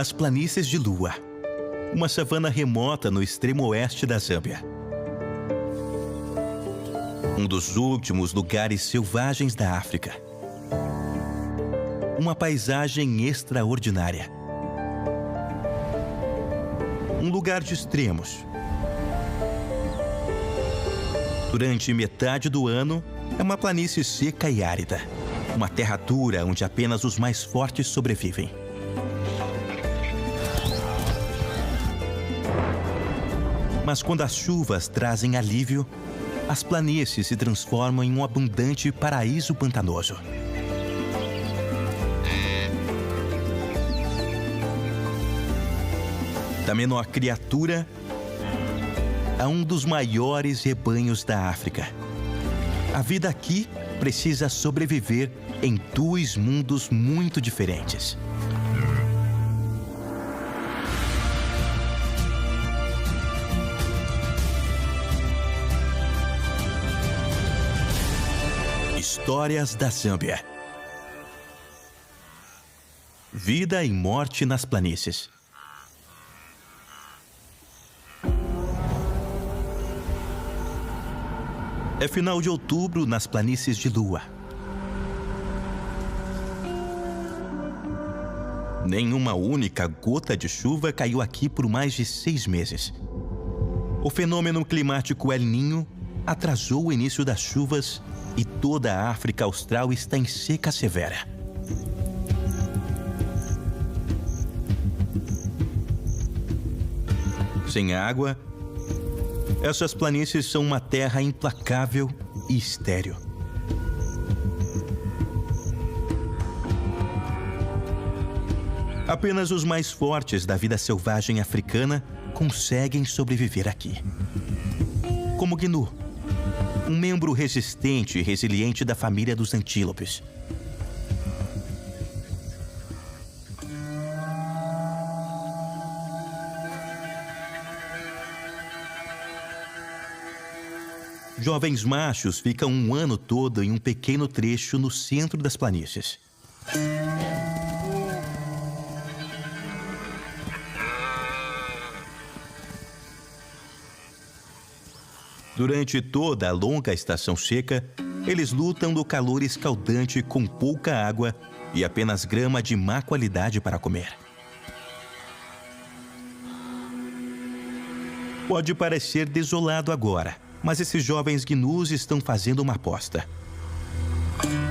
As planícies de Lua, uma savana remota no extremo oeste da Zâmbia. Um dos últimos lugares selvagens da África. Uma paisagem extraordinária. Um lugar de extremos. Durante metade do ano, é uma planície seca e árida. Uma terra dura onde apenas os mais fortes sobrevivem. Mas quando as chuvas trazem alívio, as planícies se transformam em um abundante paraíso pantanoso. Da menor criatura a um dos maiores rebanhos da África. A vida aqui precisa sobreviver em dois mundos muito diferentes. Histórias da Zâmbia. Vida e morte nas planícies. É final de outubro nas planícies de Lua. Nenhuma única gota de chuva caiu aqui por mais de 6 meses. O fenômeno climático El Niño atrasou o início das chuvas e toda a África Austral está em seca severa. Sem água, essas planícies são uma terra implacável e estéril. Apenas os mais fortes da vida selvagem africana conseguem sobreviver aqui. Como Gnu, um membro resistente e resiliente da família dos antílopes. Jovens machos ficam um ano todo em um pequeno trecho no centro das planícies. Durante toda a longa estação seca, eles lutam no calor escaldante com pouca água e apenas grama de má qualidade para comer. Pode parecer desolado agora, mas esses jovens gnus estão fazendo uma aposta.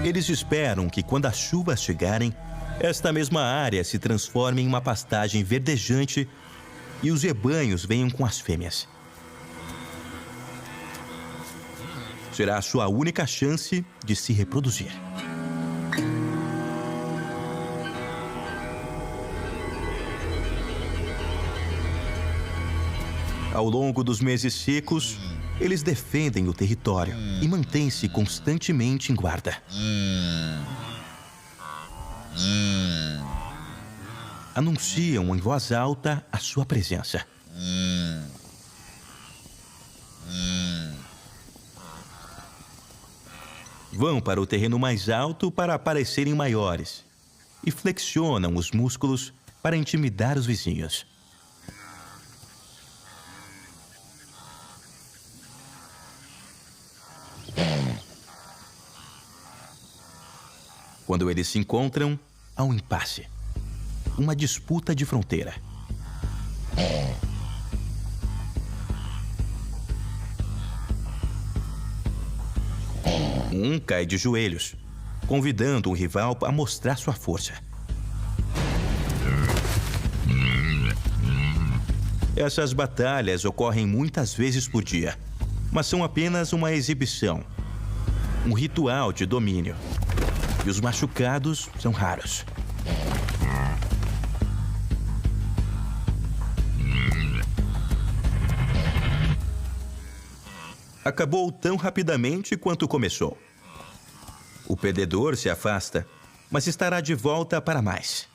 Eles esperam que quando as chuvas chegarem, esta mesma área se transforme em uma pastagem verdejante e os rebanhos venham com as fêmeas. Será a sua única chance de se reproduzir. Ao longo dos meses secos, eles defendem o território e mantêm-se constantemente em guarda. Anunciam em voz alta a sua presença. Vão para o terreno mais alto para parecerem maiores e flexionam os músculos para intimidar os vizinhos. Quando eles se encontram, há um impasse. Uma disputa de fronteira. Um cai de joelhos, convidando o rival a mostrar sua força. Essas batalhas ocorrem muitas vezes por dia, mas são apenas uma exibição, um ritual de domínio. E os machucados são raros. Acabou tão rapidamente quanto começou. O perdedor se afasta, mas estará de volta para mais.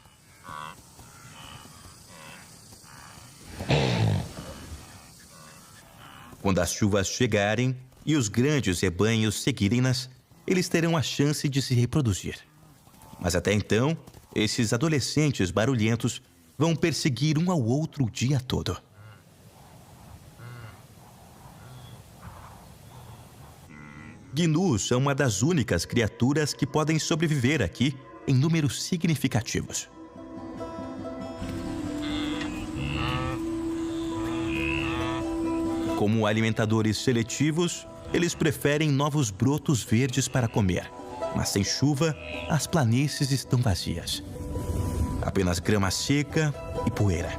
Quando as chuvas chegarem e os grandes rebanhos seguirem-nas, eles terão a chance de se reproduzir. Mas até então, esses adolescentes barulhentos vão perseguir um ao outro o dia todo. Gnus são uma das únicas criaturas que podem sobreviver aqui em números significativos. Como alimentadores seletivos, eles preferem novos brotos verdes para comer. Mas sem chuva, as planícies estão vazias. Apenas grama seca e poeira.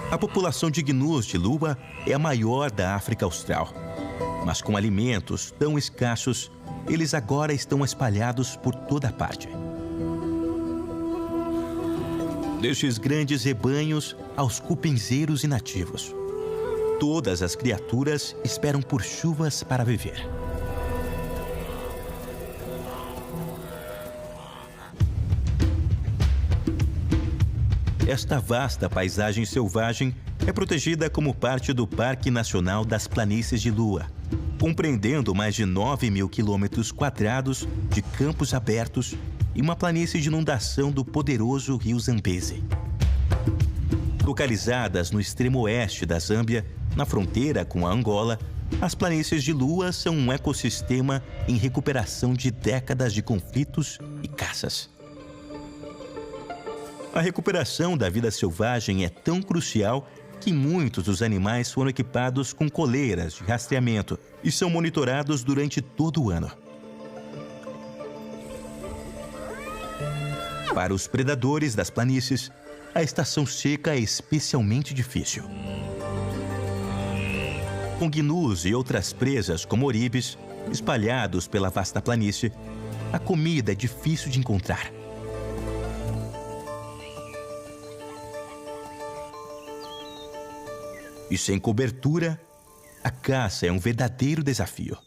A população de gnus de lua é a maior da África Austral. Mas com alimentos tão escassos, eles agora estão espalhados por toda parte. Destes grandes rebanhos aos cupinzeiros e nativos. Todas as criaturas esperam por chuvas para viver. Esta vasta paisagem selvagem é protegida como parte do Parque Nacional das Planícies de Lua, compreendendo mais de 9.000 quilômetros quadrados de campos abertos e uma planície de inundação do poderoso rio Zambezi. Localizadas no extremo oeste da Zâmbia, na fronteira com a Angola, as planícies de Lua são um ecossistema em recuperação de décadas de conflitos e caças. A recuperação da vida selvagem é tão crucial que muitos dos animais foram equipados com coleiras de rastreamento e são monitorados durante todo o ano. Para os predadores das planícies, a estação seca é especialmente difícil. Com gnus e outras presas como oribes espalhados pela vasta planície, a comida é difícil de encontrar. E sem cobertura, a caça é um verdadeiro desafio.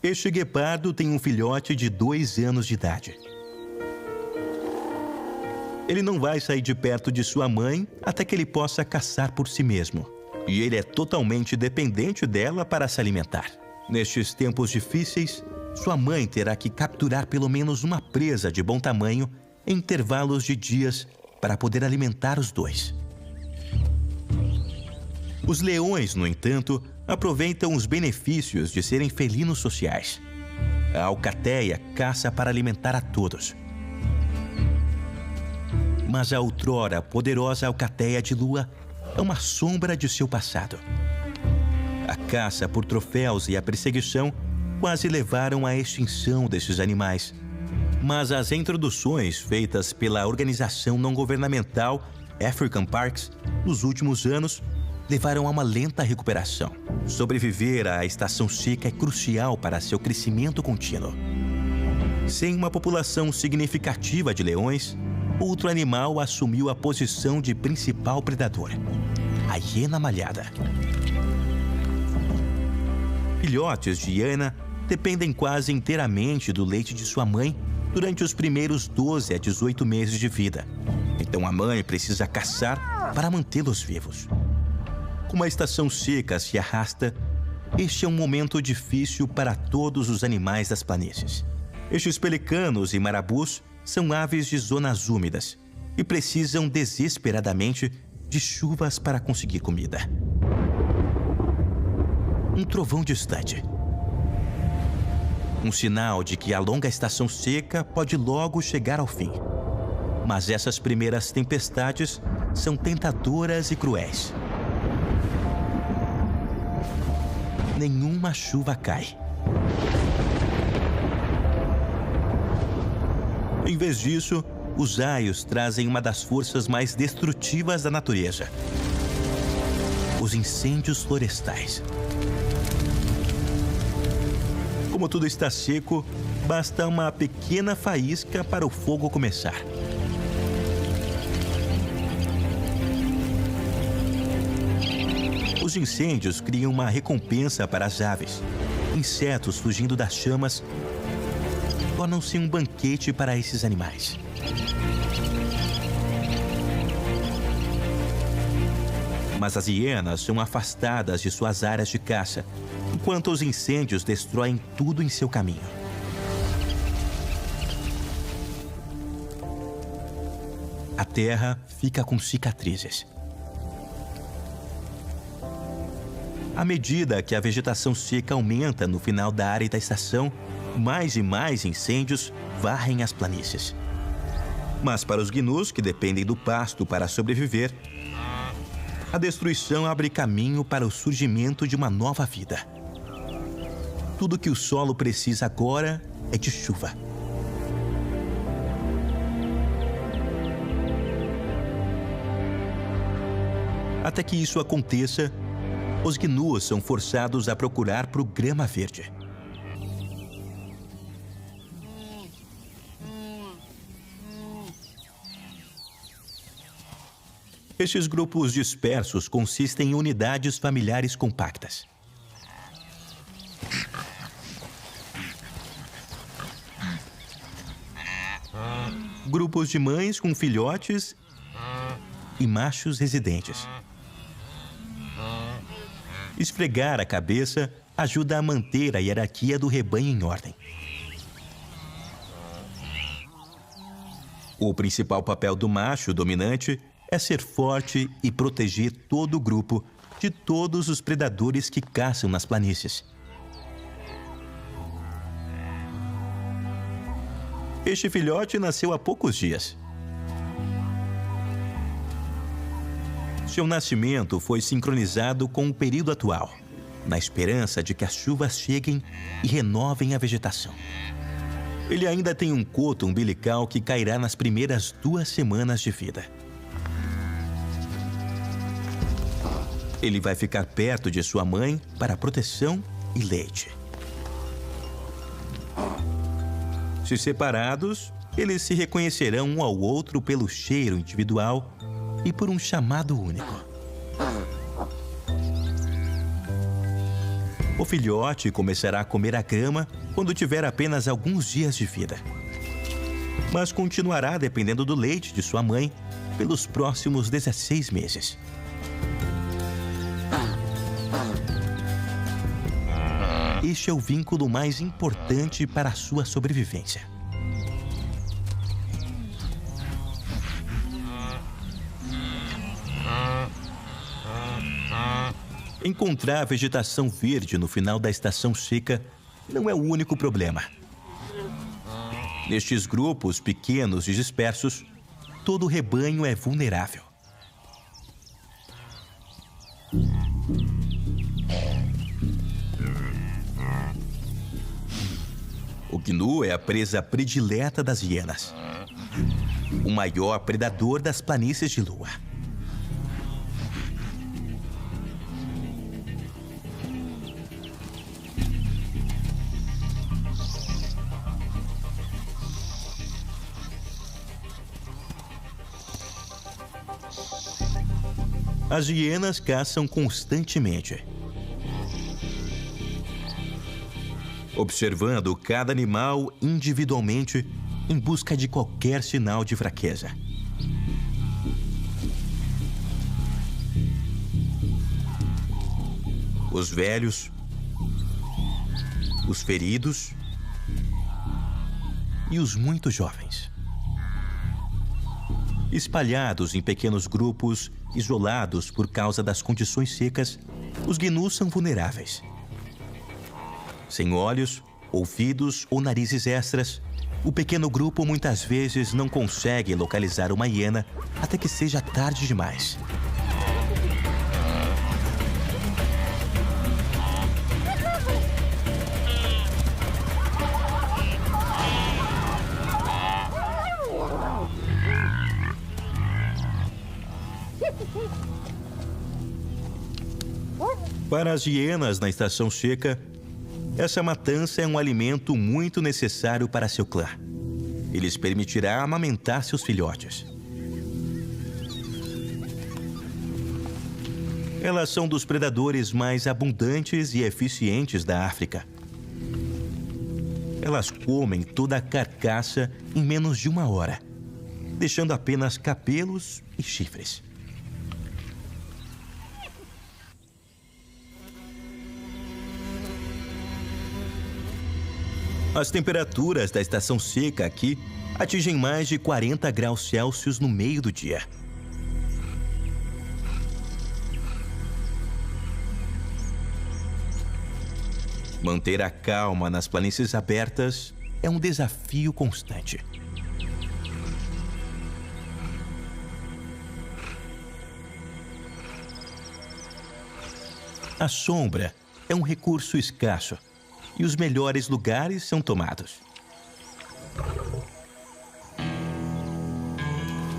Este guepardo tem um filhote de 2 anos de idade. Ele não vai sair de perto de sua mãe até que ele possa caçar por si mesmo. E ele é totalmente dependente dela para se alimentar. Nestes tempos difíceis, sua mãe terá que capturar pelo menos uma presa de bom tamanho em intervalos de dias para poder alimentar os dois. Os leões, no entanto, aproveitam os benefícios de serem felinos sociais. A alcateia caça para alimentar a todos. Mas a outrora poderosa alcateia de lua é uma sombra de seu passado. A caça por troféus e a perseguição quase levaram à extinção desses animais. Mas as introduções feitas pela organização não-governamental African Parks nos últimos anos levaram a uma lenta recuperação. Sobreviver à estação seca é crucial para seu crescimento contínuo. Sem uma população significativa de leões, outro animal assumiu a posição de principal predador: a hiena malhada. Filhotes de hiena dependem quase inteiramente do leite de sua mãe durante os primeiros 12 a 18 meses de vida. Então a mãe precisa caçar para mantê-los vivos. Como a estação seca se arrasta, este é um momento difícil para todos os animais das planícies. Estes pelicanos e marabus são aves de zonas úmidas e precisam desesperadamente de chuvas para conseguir comida. Um trovão distante. Um sinal de que a longa estação seca pode logo chegar ao fim. Mas essas primeiras tempestades são tentadoras e cruéis. Nenhuma chuva cai. Em vez disso, os raios trazem uma das forças mais destrutivas da natureza: os incêndios florestais. Como tudo está seco, basta uma pequena faísca para o fogo começar. Os incêndios criam uma recompensa para as aves. Insetos fugindo das chamas tornam-se um banquete para esses animais. mas as hienas são afastadas de suas áreas de caça, enquanto os incêndios destroem tudo em seu caminho. A terra fica com cicatrizes. À medida que a vegetação seca aumenta no final da árida estação, mais e mais incêndios varrem as planícies. Mas para os gnus, que dependem do pasto para sobreviver, a destruição abre caminho para o surgimento de uma nova vida. Tudo que o solo precisa agora é de chuva. Até que isso aconteça, os gnus são forçados a procurar por grama verde. Estes grupos dispersos consistem em unidades familiares compactas. Grupos de mães com filhotes e machos residentes. Esfregar a cabeça ajuda a manter a hierarquia do rebanho em ordem. O principal papel do macho dominante é ser forte e proteger todo o grupo de todos os predadores que caçam nas planícies. Este filhote nasceu há poucos dias. Seu nascimento foi sincronizado com o período atual, na esperança de que as chuvas cheguem e renovem a vegetação. Ele ainda tem um coto umbilical que cairá nas primeiras 2 semanas de vida. Ele vai ficar perto de sua mãe para proteção e leite. Se separados, eles se reconhecerão um ao outro pelo cheiro individual e por um chamado único. O filhote começará a comer a grama quando tiver apenas alguns dias de vida, mas continuará dependendo do leite de sua mãe pelos próximos 16 meses. Este é o vínculo mais importante para a sua sobrevivência. Encontrar vegetação verde no final da estação seca não é o único problema. Nestes grupos pequenos e dispersos, todo o rebanho é vulnerável. O gnu é a presa predileta das hienas, o maior predador das planícies de lua. As hienas caçam constantemente, observando cada animal individualmente em busca de qualquer sinal de fraqueza. Os velhos, os feridos e os muito jovens. Espalhados em pequenos grupos, isolados por causa das condições secas, os gnus são vulneráveis. Sem olhos, ouvidos ou narizes extras, o pequeno grupo muitas vezes não consegue localizar uma hiena até que seja tarde demais. Para as hienas na estação seca, essa matança é um alimento muito necessário para seu clã. Ele lhes permitirá amamentar seus filhotes. Elas são dos predadores mais abundantes e eficientes da África. Elas comem toda a carcaça em menos de 1 hora, deixando apenas cabelos e chifres. As temperaturas da estação seca aqui atingem mais de 40 graus Celsius no meio do dia. Manter a calma nas planícies abertas é um desafio constante. A sombra é um recurso escasso e os melhores lugares são tomados.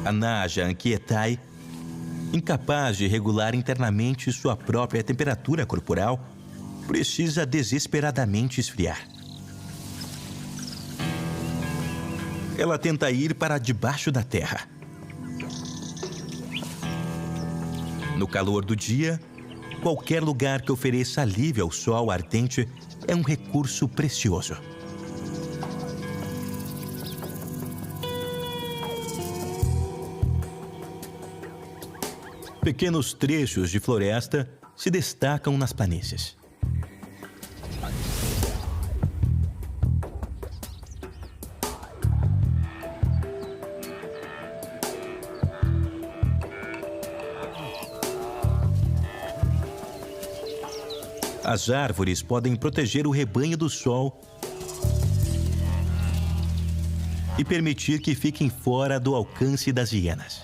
A Naja Ankyetai, incapaz de regular internamente sua própria temperatura corporal, precisa desesperadamente esfriar. Ela tenta ir para debaixo da terra. No calor do dia, qualquer lugar que ofereça alívio ao sol ardente é um recurso precioso. Pequenos trechos de floresta se destacam nas planícies. As árvores podem proteger o rebanho do sol e permitir que fiquem fora do alcance das hienas.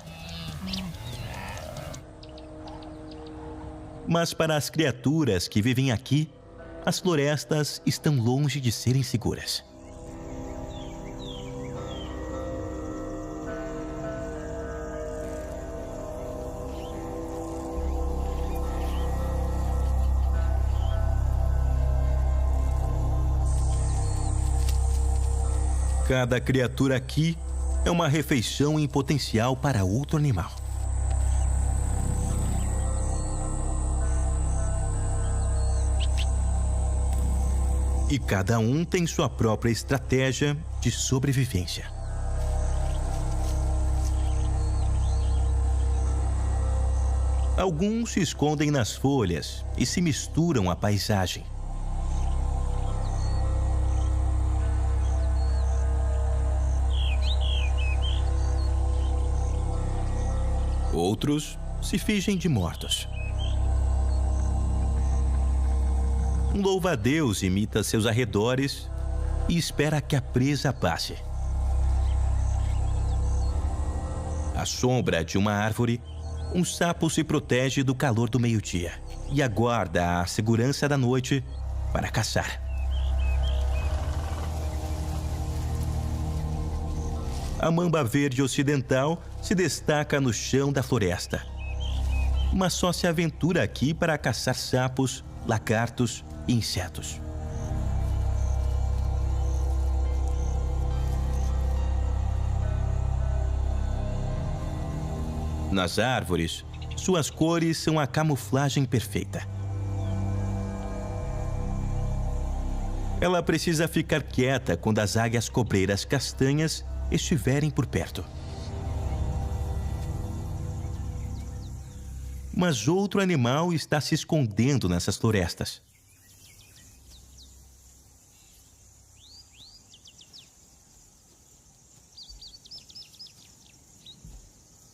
Mas para as criaturas que vivem aqui, as florestas estão longe de serem seguras. Cada criatura aqui é uma refeição em potencial para outro animal. E cada um tem sua própria estratégia de sobrevivência. Alguns se escondem nas folhas e se misturam à paisagem. Outros se fingem de mortos. Um louva-a-Deus imita seus arredores e espera que a presa passe. À sombra de uma árvore, um sapo se protege do calor do meio-dia e aguarda a segurança da noite para caçar. A mamba verde ocidental se destaca no chão da floresta, mas só se aventura aqui para caçar sapos, lagartos e insetos. Nas árvores, suas cores são a camuflagem perfeita. Ela precisa ficar quieta quando as águias cobreiras castanhas estiverem por perto. Mas outro animal está se escondendo nessas florestas.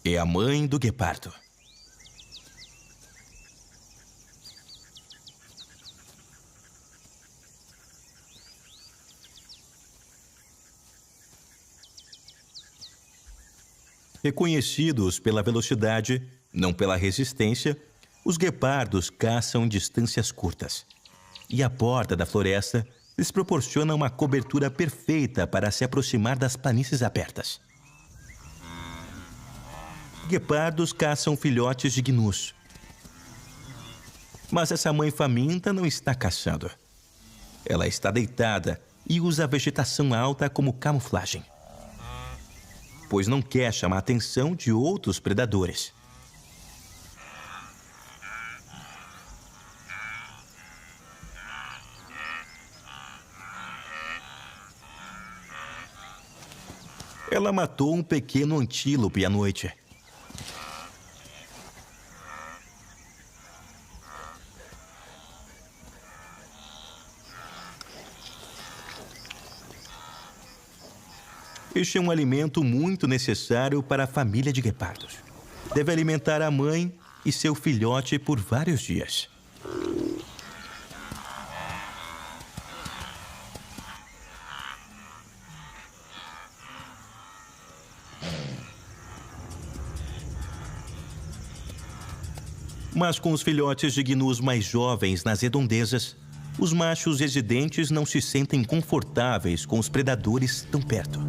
É a mãe do guepardo. Reconhecidos pela velocidade, não pela resistência, os guepardos caçam em distâncias curtas. E a borda da floresta lhes proporciona uma cobertura perfeita para se aproximar das planícies abertas. Guepardos caçam filhotes de gnus. Mas essa mãe faminta não está caçando. Ela está deitada e usa a vegetação alta como camuflagem, pois não quer chamar a atenção de outros predadores. Ela matou um pequeno antílope à noite. Este é um alimento muito necessário para a família de guepardos. Deve alimentar a mãe e seu filhote por vários dias. Mas com os filhotes de gnus mais jovens nas redondezas, os machos residentes não se sentem confortáveis com os predadores tão perto.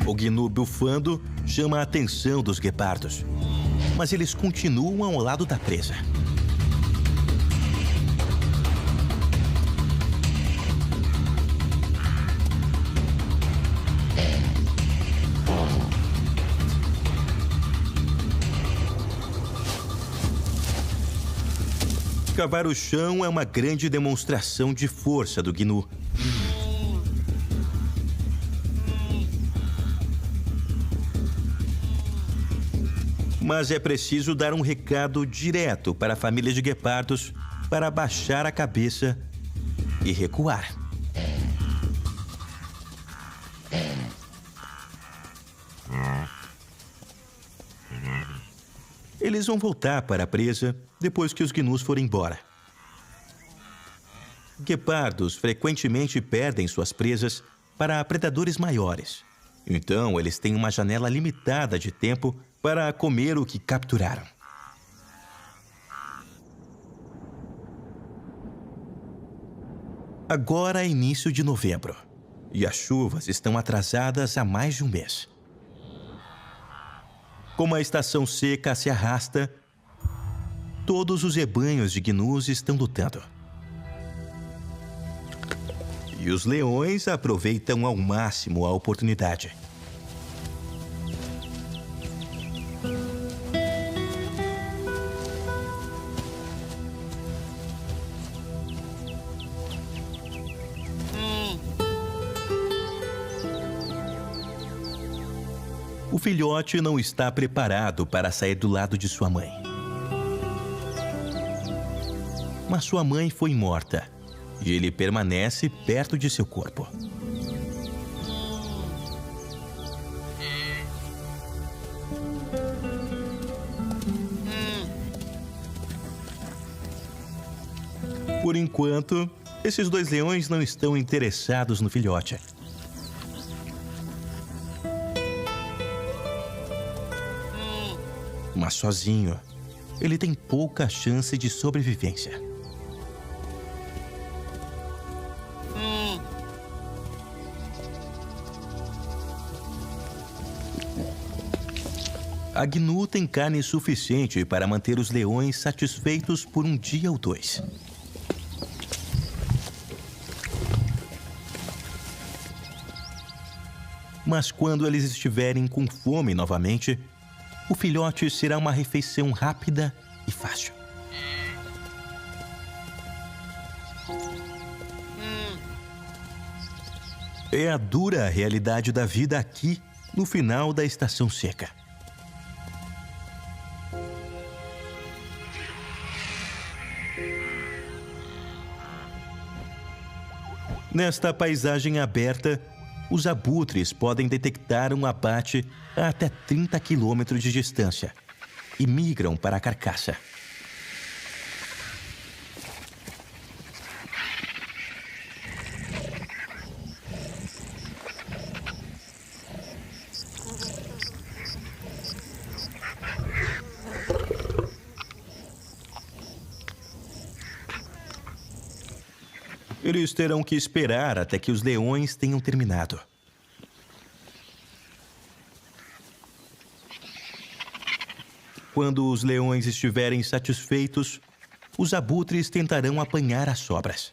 O gnu bufando chama a atenção dos guepardos, mas eles continuam ao lado da presa. Cavar o chão é uma grande demonstração de força do gnu. Mas é preciso dar um recado direto para a família de guepardos para baixar a cabeça e recuar. Eles vão voltar para a presa depois que os gnus forem embora. Guepardos frequentemente perdem suas presas para predadores maiores. Então, eles têm uma janela limitada de tempo para comer o que capturaram. Agora é início de novembro e as chuvas estão atrasadas há mais de um mês. Como a estação seca se arrasta, todos os rebanhos de gnus estão lutando. E os leões aproveitam ao máximo a oportunidade. O filhote não está preparado para sair do lado de sua mãe. Mas sua mãe foi morta e ele permanece perto de seu corpo. Por enquanto, esses dois leões não estão interessados no filhote. Mas sozinho, ele tem pouca chance de sobrevivência. A gnu tem carne suficiente para manter os leões satisfeitos por um dia ou dois. Mas quando eles estiverem com fome novamente, o filhote será uma refeição rápida e fácil. É a dura realidade da vida aqui, no final da estação seca. Nesta paisagem aberta, os abutres podem detectar um abate a até 30 quilômetros de distância e migram para a carcaça. Eles terão que esperar até que os leões tenham terminado. Quando os leões estiverem satisfeitos, os abutres tentarão apanhar as sobras.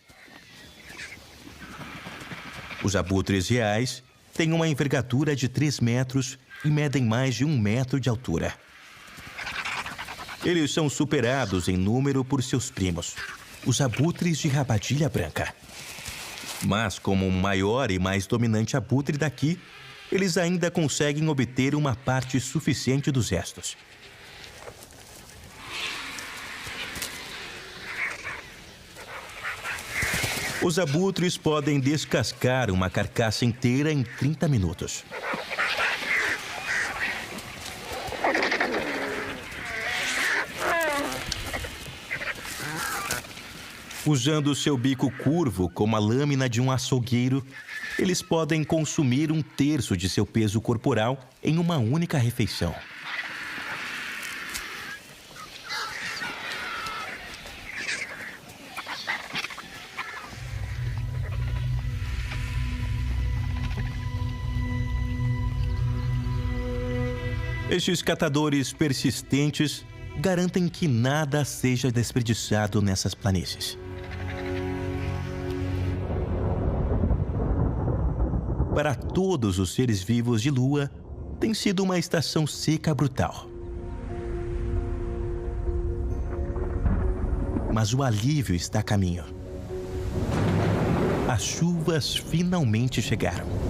Os abutres reais têm uma envergadura de 3 metros e medem mais de 1 metro de altura. Eles são superados em número por seus primos, os abutres de rabadilha branca. Mas, como o maior e mais dominante abutre daqui, eles ainda conseguem obter uma parte suficiente dos restos. Os abutres podem descascar uma carcaça inteira em 30 minutos. Usando seu bico curvo como a lâmina de um açougueiro, eles podem consumir 1/3 de seu peso corporal em uma única refeição. Estes catadores persistentes garantem que nada seja desperdiçado nessas planícies. Para todos os seres vivos de Lua, tem sido uma estação seca brutal. Mas o alívio está a caminho. As chuvas finalmente chegaram.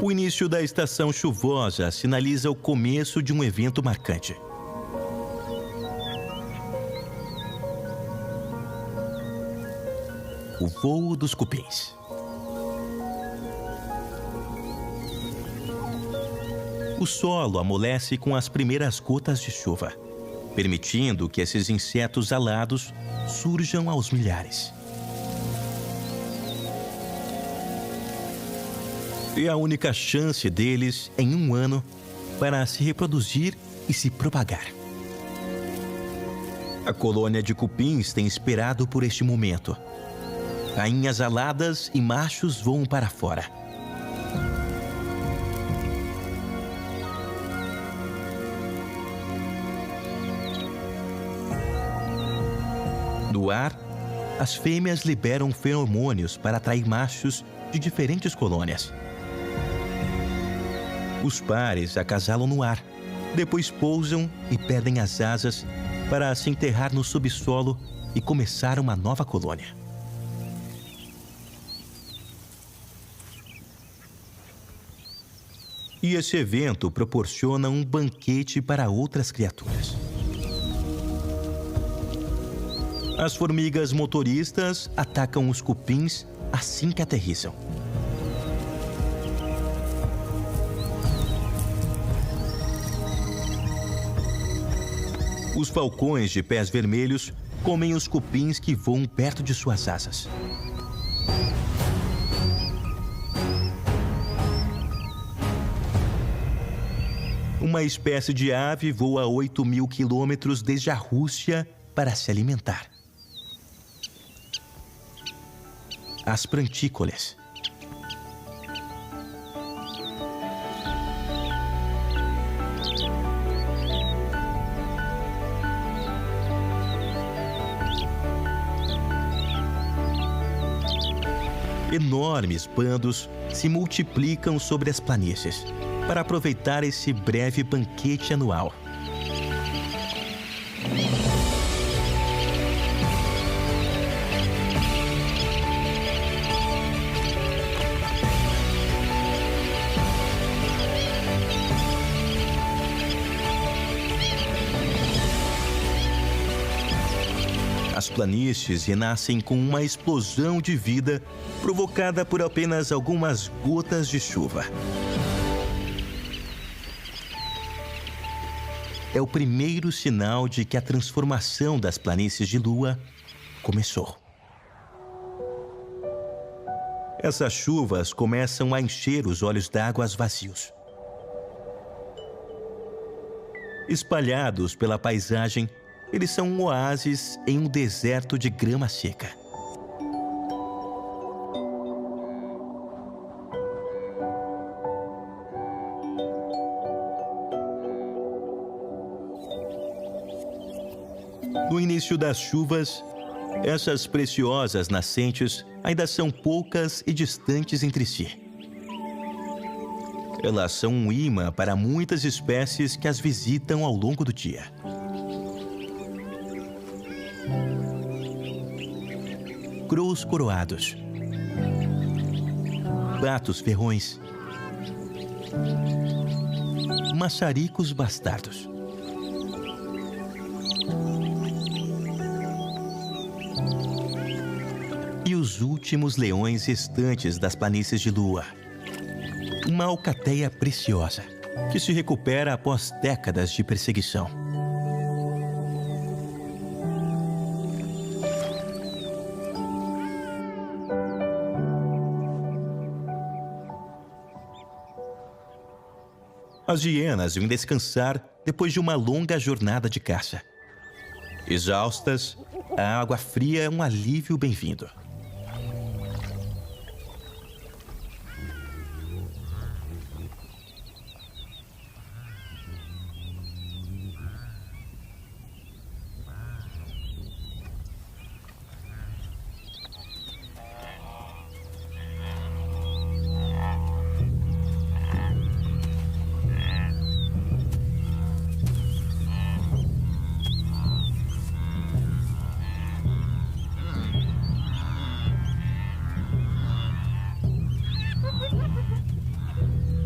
O início da estação chuvosa sinaliza o começo de um evento marcante. O voo dos cupins. O solo amolece com as primeiras gotas de chuva, permitindo que esses insetos alados surjam aos milhares. É a única chance deles, em um ano, para se reproduzir e se propagar. A colônia de cupins tem esperado por este momento. Rainhas aladas e machos voam para fora. Do ar, as fêmeas liberam feromônios para atrair machos de diferentes colônias. Os pares acasalam no ar, depois pousam e perdem as asas para se enterrar no subsolo e começar uma nova colônia. E esse evento proporciona um banquete para outras criaturas. As formigas motoristas atacam os cupins assim que aterrissam. Os falcões de pés vermelhos comem os cupins que voam perto de suas asas. Uma espécie de ave voa a 8.000 quilômetros desde a Rússia para se alimentar. As prantícolas. Enormes bandos se multiplicam sobre as planícies para aproveitar esse breve banquete anual. As planícies renascem com uma explosão de vida provocada por apenas algumas gotas de chuva. É o primeiro sinal de que a transformação das planícies de Lua começou. Essas chuvas começam a encher os olhos d'água vazios. Espalhados pela paisagem, eles são um oásis em um deserto de grama seca. No início das chuvas, Essas preciosas nascentes ainda são poucas e distantes entre si. Elas são um imã para muitas espécies que as visitam ao longo do dia. Crows coroados, patos ferrões, maçaricos bastardos, e os últimos leões restantes das planícies de Lua. Uma alcateia preciosa, que se recupera após décadas de perseguição. As hienas vêm descansar depois de uma longa jornada de caça. Exaustas, a água fria é um alívio bem-vindo.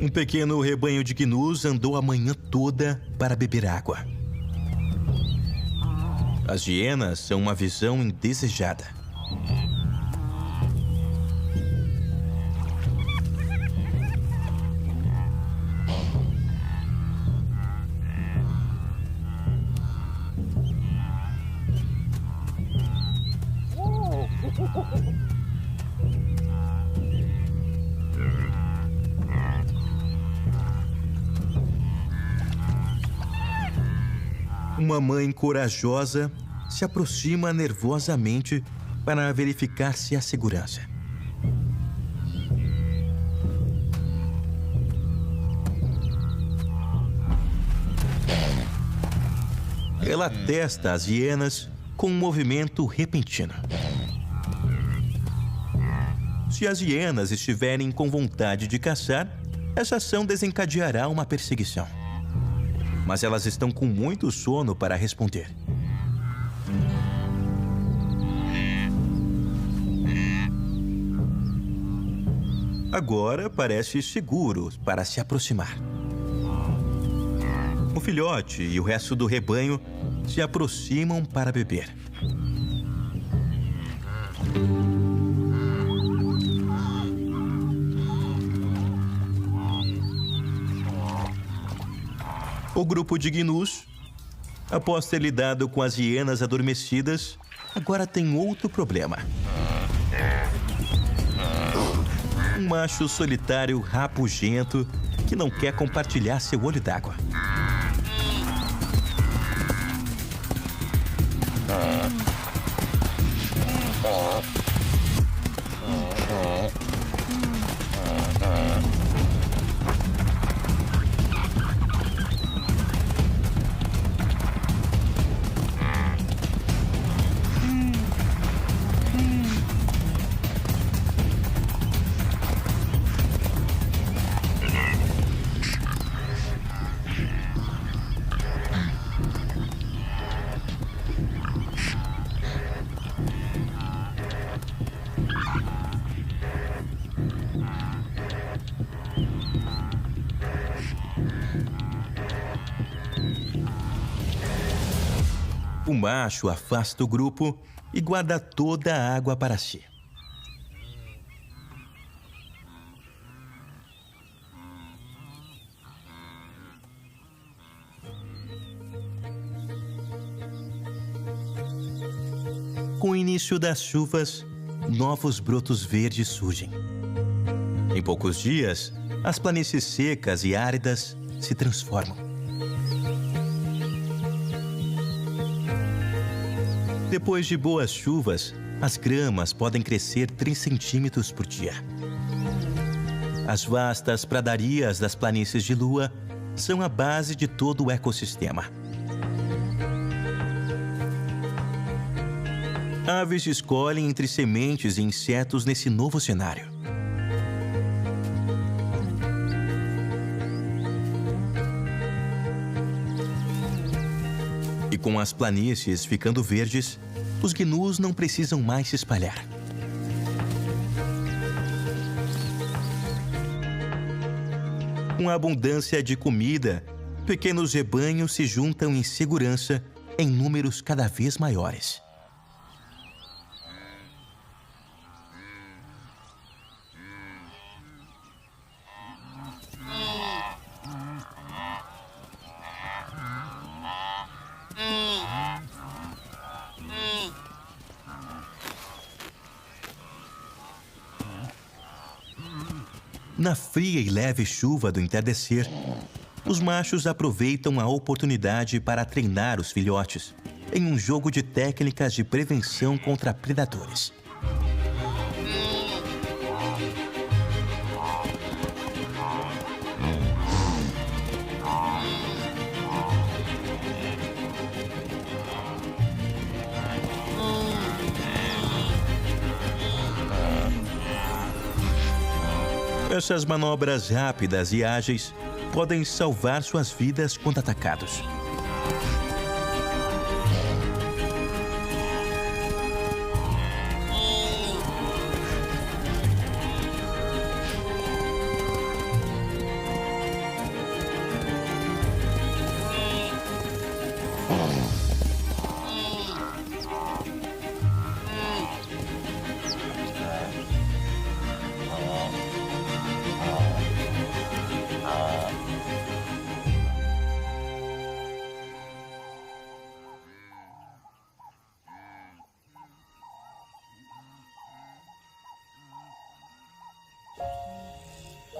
Um pequeno rebanho de gnus andou a manhã toda para beber água. As hienas são uma visão indesejada. Uma mãe corajosa se aproxima nervosamente para verificar se há segurança. Ela testa as hienas com um movimento repentino. Se as hienas estiverem com vontade de caçar, essa ação desencadeará uma perseguição. Mas elas estão com muito sono para responder. Agora parece seguro para se aproximar. O filhote e o resto do rebanho se aproximam para beber. O grupo de gnus, após ter lidado com as hienas adormecidas, agora tem outro problema. Um macho solitário rabugento que não quer compartilhar seu olho d'água. O macho afasta o grupo e guarda toda a água para si. Com o início das chuvas, novos brotos verdes surgem. Em poucos dias, as planícies secas e áridas se transformam. Depois de boas chuvas, as gramas podem crescer 3 centímetros por dia. As vastas pradarias das planícies de Lua são a base de todo o ecossistema. Aves escolhem entre sementes e insetos nesse novo cenário. E com as planícies ficando verdes, os gnus não precisam mais se espalhar. Com a abundância de comida, pequenos rebanhos se juntam em segurança em números cada vez maiores. Na fria e leve chuva do entardecer, os machos aproveitam a oportunidade para treinar os filhotes em um jogo de técnicas de prevenção contra predadores. Essas manobras rápidas e ágeis podem salvar suas vidas quando atacados.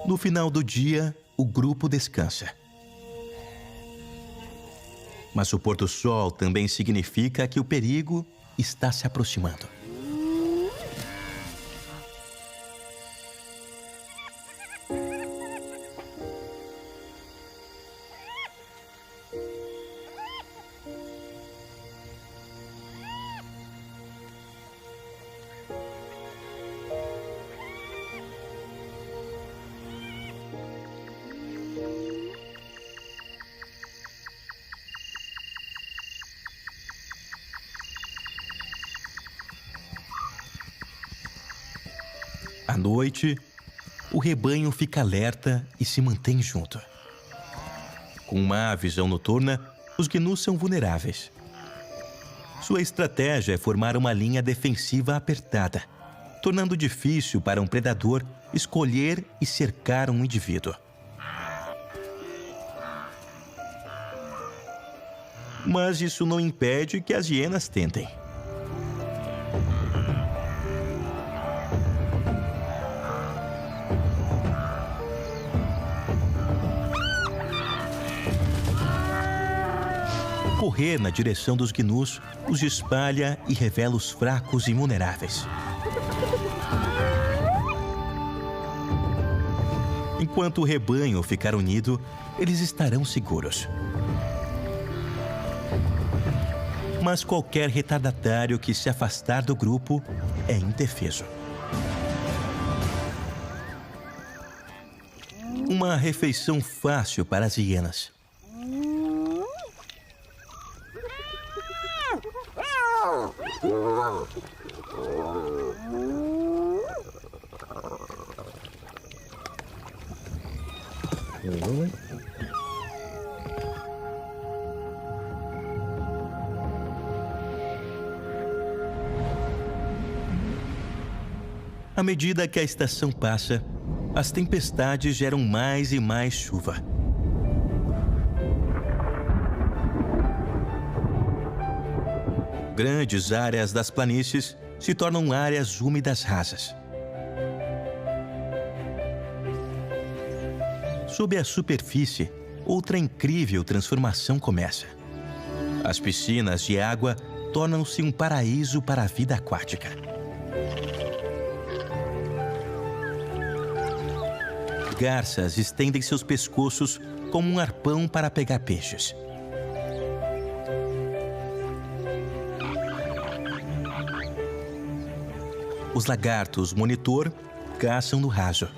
No final do dia, o grupo descansa. Mas o pôr-do-sol também significa que o perigo está se aproximando. À noite, o rebanho fica alerta e se mantém junto. Com uma visão noturna, os gnus são vulneráveis. Sua estratégia é formar uma linha defensiva apertada, tornando difícil para um predador escolher e cercar um indivíduo. Mas isso não impede que as hienas tentem. Correr na direção dos gnus os espalha e revela os fracos e vulneráveis. Enquanto o rebanho ficar unido, eles estarão seguros. Mas qualquer retardatário que se afastar do grupo é indefeso. Uma refeição fácil para as hienas. À medida que a estação passa, as tempestades geram mais e mais chuva. Grandes áreas das planícies se tornam áreas úmidas rasas. Sob a superfície, outra incrível transformação começa. As piscinas de água tornam-se um paraíso para a vida aquática. Garças estendem seus pescoços como um arpão para pegar peixes. Os lagartos monitor caçam no raso.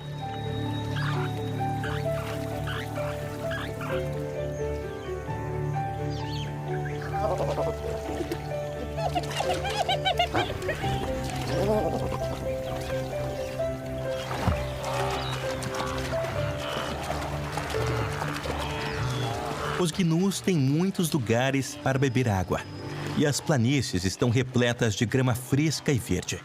Os gnus têm muitos lugares para beber água, e as planícies estão repletas de grama fresca e verde.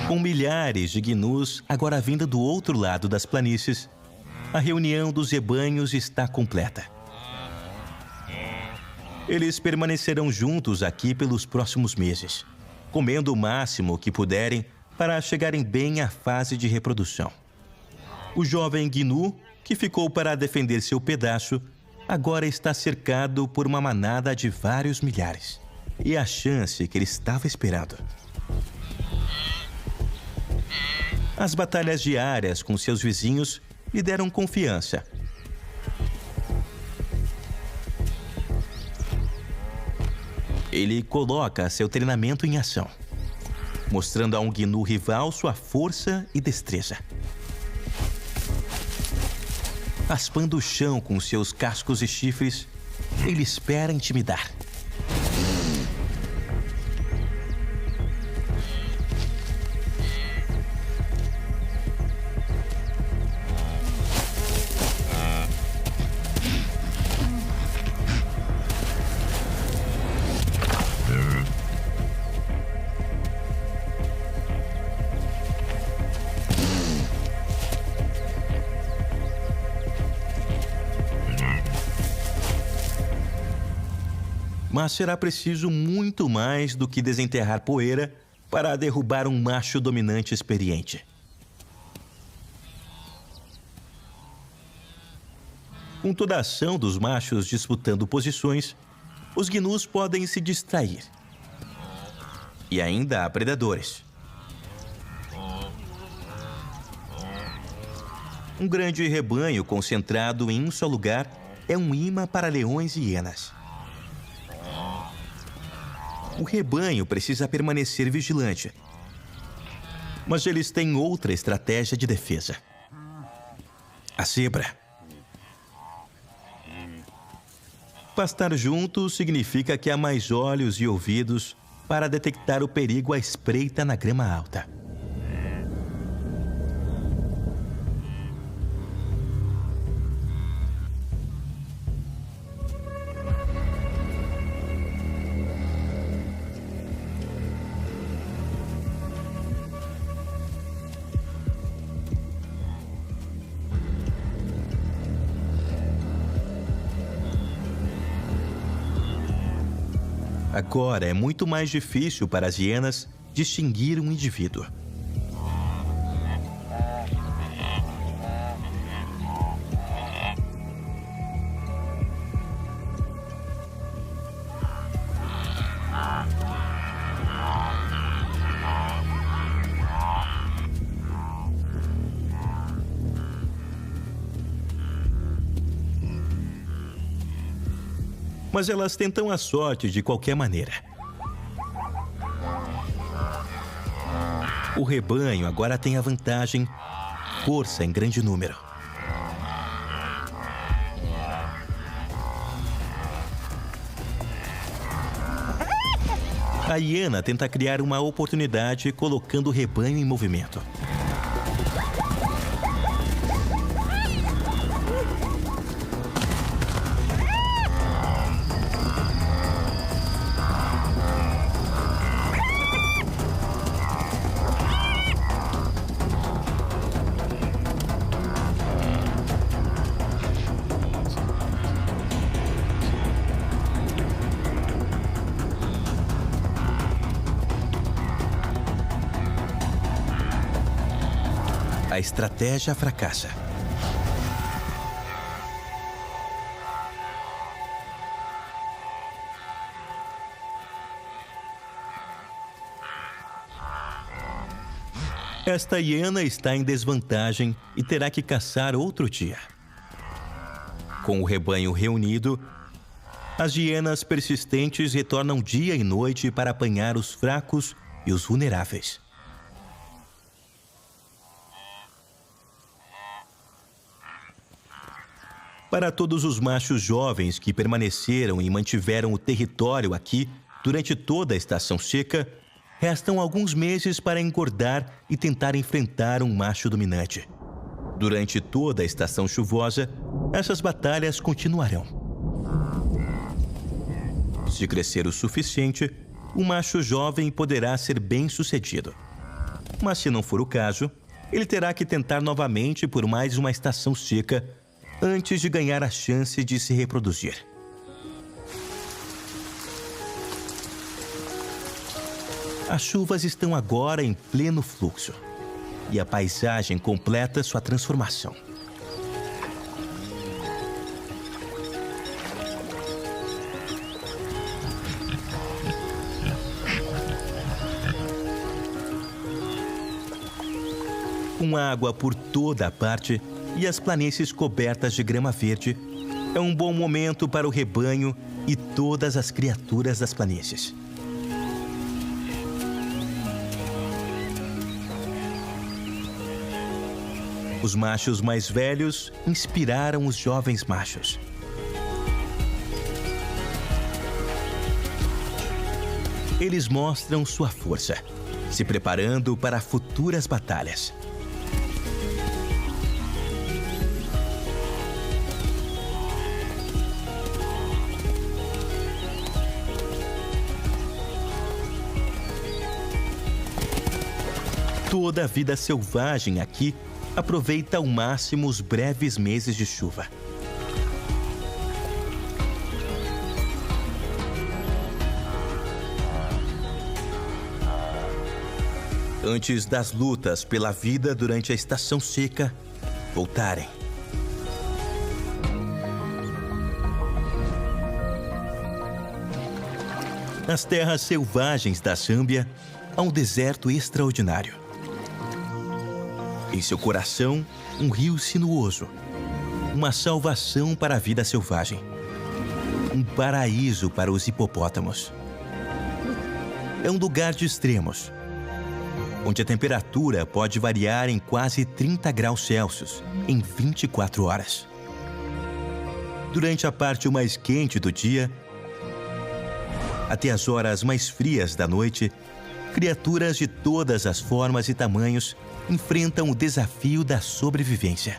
Com milhares de gnus agora vindo do outro lado das planícies, a reunião dos rebanhos está completa. Eles permanecerão juntos aqui pelos próximos meses, comendo o máximo que puderem para chegarem bem à fase de reprodução. O jovem gnu, que ficou para defender seu pedaço, agora está cercado por uma manada de vários milhares. E a chance que ele estava esperando. As batalhas diárias com seus vizinhos lhe deram confiança. Ele coloca seu treinamento em ação, mostrando a um gnu rival sua força e destreza. Raspando o chão com seus cascos e chifres, ele espera intimidar. Mas será preciso muito mais do que desenterrar poeira para derrubar um macho dominante experiente. Com toda a ação dos machos disputando posições, os gnus podem se distrair. E ainda há predadores. Um grande rebanho concentrado em um só lugar é um imã para leões e hienas. O rebanho precisa permanecer vigilante. Mas eles têm outra estratégia de defesa. A zebra. Pastar junto significa que há mais olhos e ouvidos para detectar o perigo à espreita na grama alta. Agora é muito mais difícil para as hienas distinguir um indivíduo. Mas elas tentam a sorte de qualquer maneira. O rebanho agora tem a vantagem, força em grande número. A hiena tenta criar uma oportunidade colocando o rebanho em movimento. A estratégia fracassa. Esta hiena está em desvantagem e terá que caçar outro dia. Com o rebanho reunido, as hienas persistentes retornam dia e noite para apanhar os fracos e os vulneráveis. Para todos os machos jovens que permaneceram e mantiveram o território aqui durante toda a estação seca, restam alguns meses para engordar e tentar enfrentar um macho dominante. Durante toda a estação chuvosa, essas batalhas continuarão. Se crescer o suficiente, o macho jovem poderá ser bem-sucedido. Mas se não for o caso, ele terá que tentar novamente por mais uma estação seca antes de ganhar a chance de se reproduzir. As chuvas estão agora em pleno fluxo e a paisagem completa sua transformação. Com água por toda a parte e as planícies cobertas de grama verde, é um bom momento para o rebanho e todas as criaturas das planícies. Os machos mais velhos inspiraram os jovens machos. Eles mostram sua força, se preparando para futuras batalhas. Toda a vida selvagem aqui aproveita ao máximo os breves meses de chuva. Antes das lutas pela vida durante a estação seca voltarem. Nas terras selvagens da Zâmbia, há um deserto extraordinário. Em seu coração, um rio sinuoso, uma salvação para a vida selvagem, um paraíso para os hipopótamos. É um lugar de extremos, onde a temperatura pode variar em quase 30 graus Celsius em 24 horas. Durante a parte mais quente do dia, até as horas mais frias da noite, criaturas de todas as formas e tamanhos enfrentam o desafio da sobrevivência.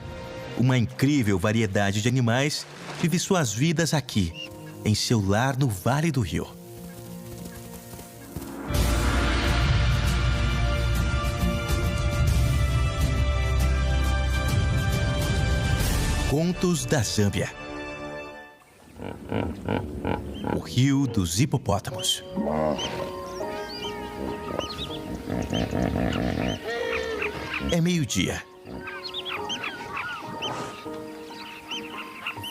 Uma incrível variedade de animais vive suas vidas aqui, em seu lar no Vale do Rio. Contos da Zâmbia. O Rio dos Hipopótamos. É meio-dia.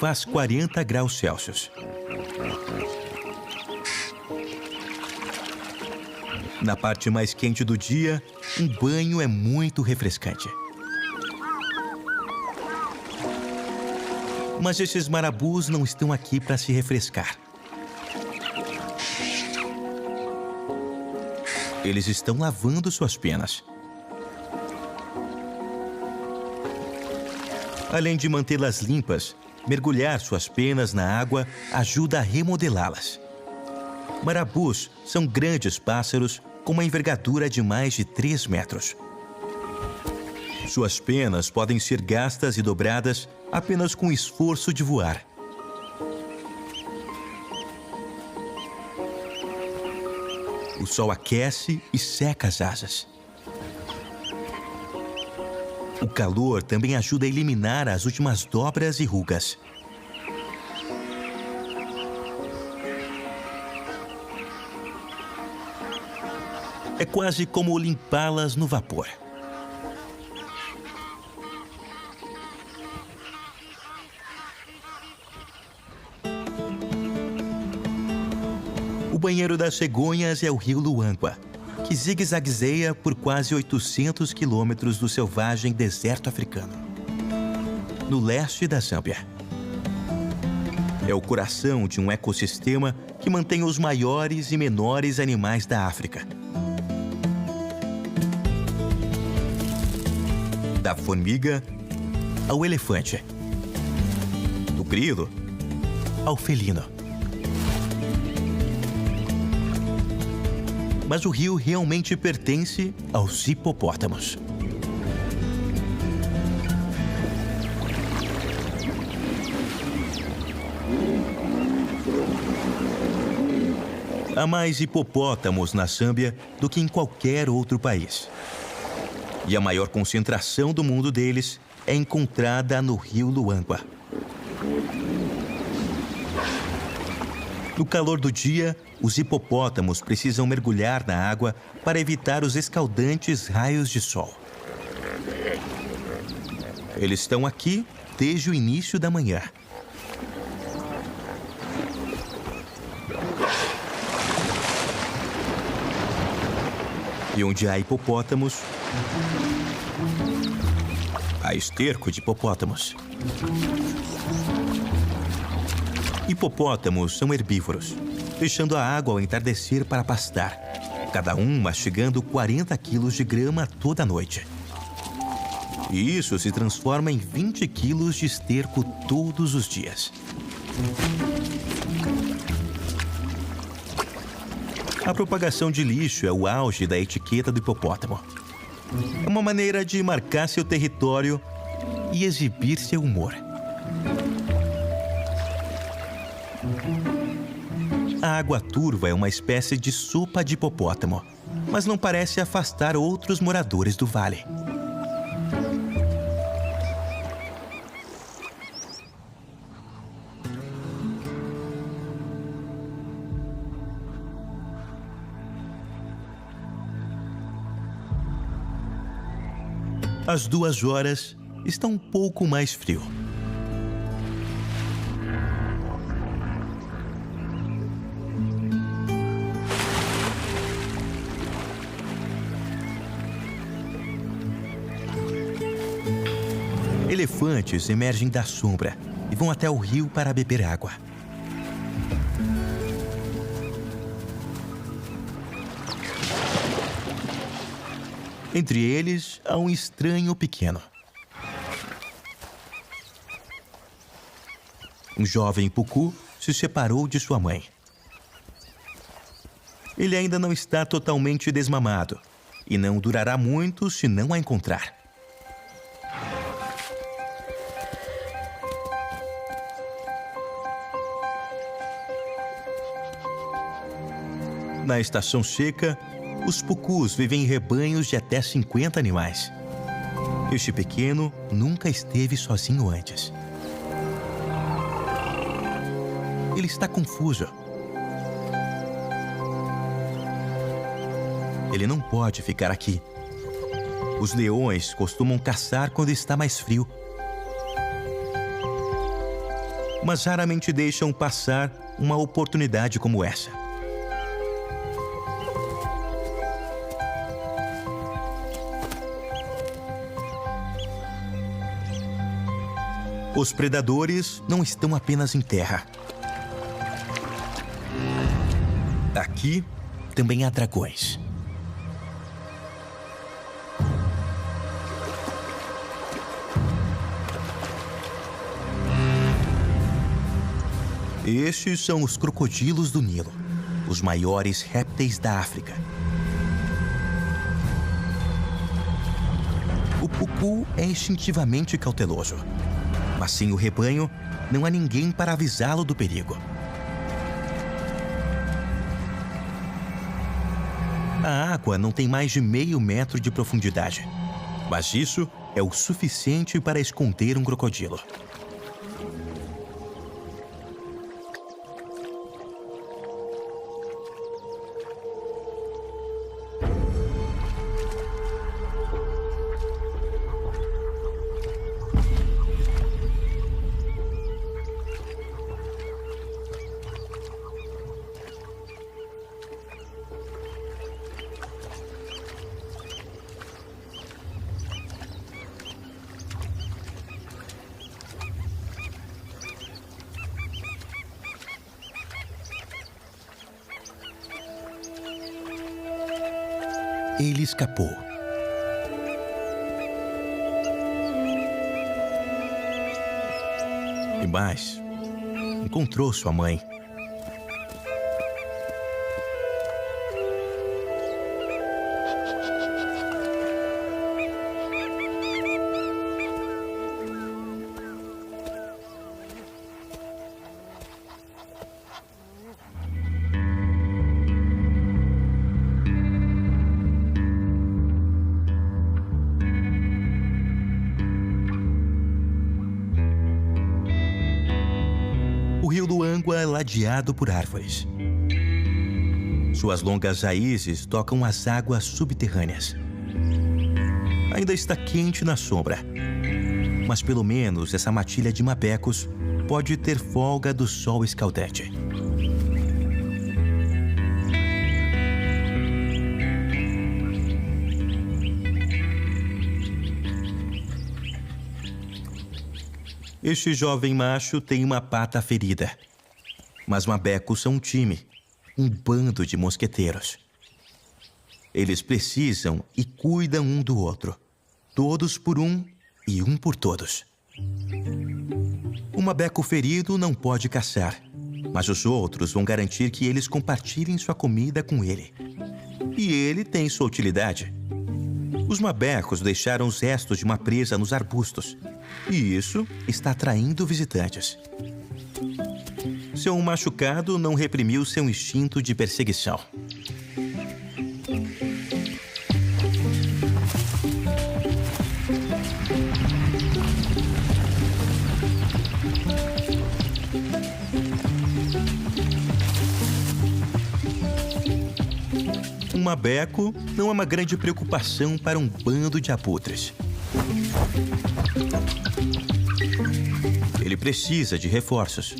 Faz 40 graus Celsius. Na parte mais quente do dia, um banho é muito refrescante. Mas esses marabus não estão aqui para se refrescar. Eles estão lavando suas penas. Além de mantê-las limpas, mergulhar suas penas na água ajuda a remodelá-las. Marabus são grandes pássaros com uma envergadura de mais de 3 metros. Suas penas podem ser gastas e dobradas apenas com o esforço de voar. O sol aquece e seca as asas. O calor também ajuda a eliminar as últimas dobras e rugas. É quase como limpá-las no vapor. O banheiro das cegonhas é o rio Luangwa, que zigue-zagueia por quase 800 quilômetros do selvagem deserto africano, no leste da Zâmbia. É o coração de um ecossistema que mantém os maiores e menores animais da África. Da formiga ao elefante, do grilo ao felino. Mas o rio realmente pertence aos hipopótamos. Há mais hipopótamos na Zâmbia do que em qualquer outro país. E a maior concentração do mundo deles é encontrada no rio Luangwa. No calor do dia, os hipopótamos precisam mergulhar na água para evitar os escaldantes raios de sol. Eles estão aqui desde o início da manhã. E onde há hipopótamos, há esterco de hipopótamos. Hipopótamos são herbívoros, deixando a água ao entardecer para pastar, cada um mastigando 40 quilos de grama toda noite. E isso se transforma em 20 quilos de esterco todos os dias. A propagação de lixo é o auge da etiqueta do hipopótamo. É uma maneira de marcar seu território e exibir seu humor. A água turva é uma espécie de sopa de hipopótamo, mas não parece afastar outros moradores do vale. Às 2 horas, está um pouco mais frio. Elefantes emergem da sombra e vão até o rio para beber água. Entre eles, há um estranho pequeno. Um jovem pucu se separou de sua mãe. Ele ainda não está totalmente desmamado e não durará muito se não a encontrar. Na estação seca, os pucus vivem em rebanhos de até 50 animais. Este pequeno nunca esteve sozinho antes. Ele está confuso. Ele não pode ficar aqui. Os leões costumam caçar quando está mais frio, mas raramente deixam passar uma oportunidade como essa. Os predadores não estão apenas em terra. Aqui também há dragões. Estes são os crocodilos do Nilo, os maiores répteis da África. O pucu é instintivamente cauteloso. Mas sem o rebanho, não há ninguém para avisá-lo do perigo. A água não tem mais de meio metro de profundidade, mas isso é o suficiente para esconder um crocodilo. ele escapou. E mais, encontrou sua mãe. O rio Luangwa é ladeado por árvores. Suas longas raízes tocam as águas subterrâneas. Ainda está quente na sombra, mas pelo menos essa matilha de mapecos pode ter folga do sol escaldante. Este jovem macho tem uma pata ferida. Mas mapecos são um time, um bando de mosqueteiros. Eles precisam e cuidam um do outro. Todos por um e um por todos. O mabeco ferido não pode caçar, mas os outros vão garantir que eles compartilhem sua comida com ele. E ele tem sua utilidade. Os mabecos deixaram os restos de uma presa nos arbustos. E isso está atraindo visitantes. Seu machucado não reprimiu seu instinto de perseguição. Um mabeco não é uma grande preocupação para um bando de abutres. Ele precisa de reforços.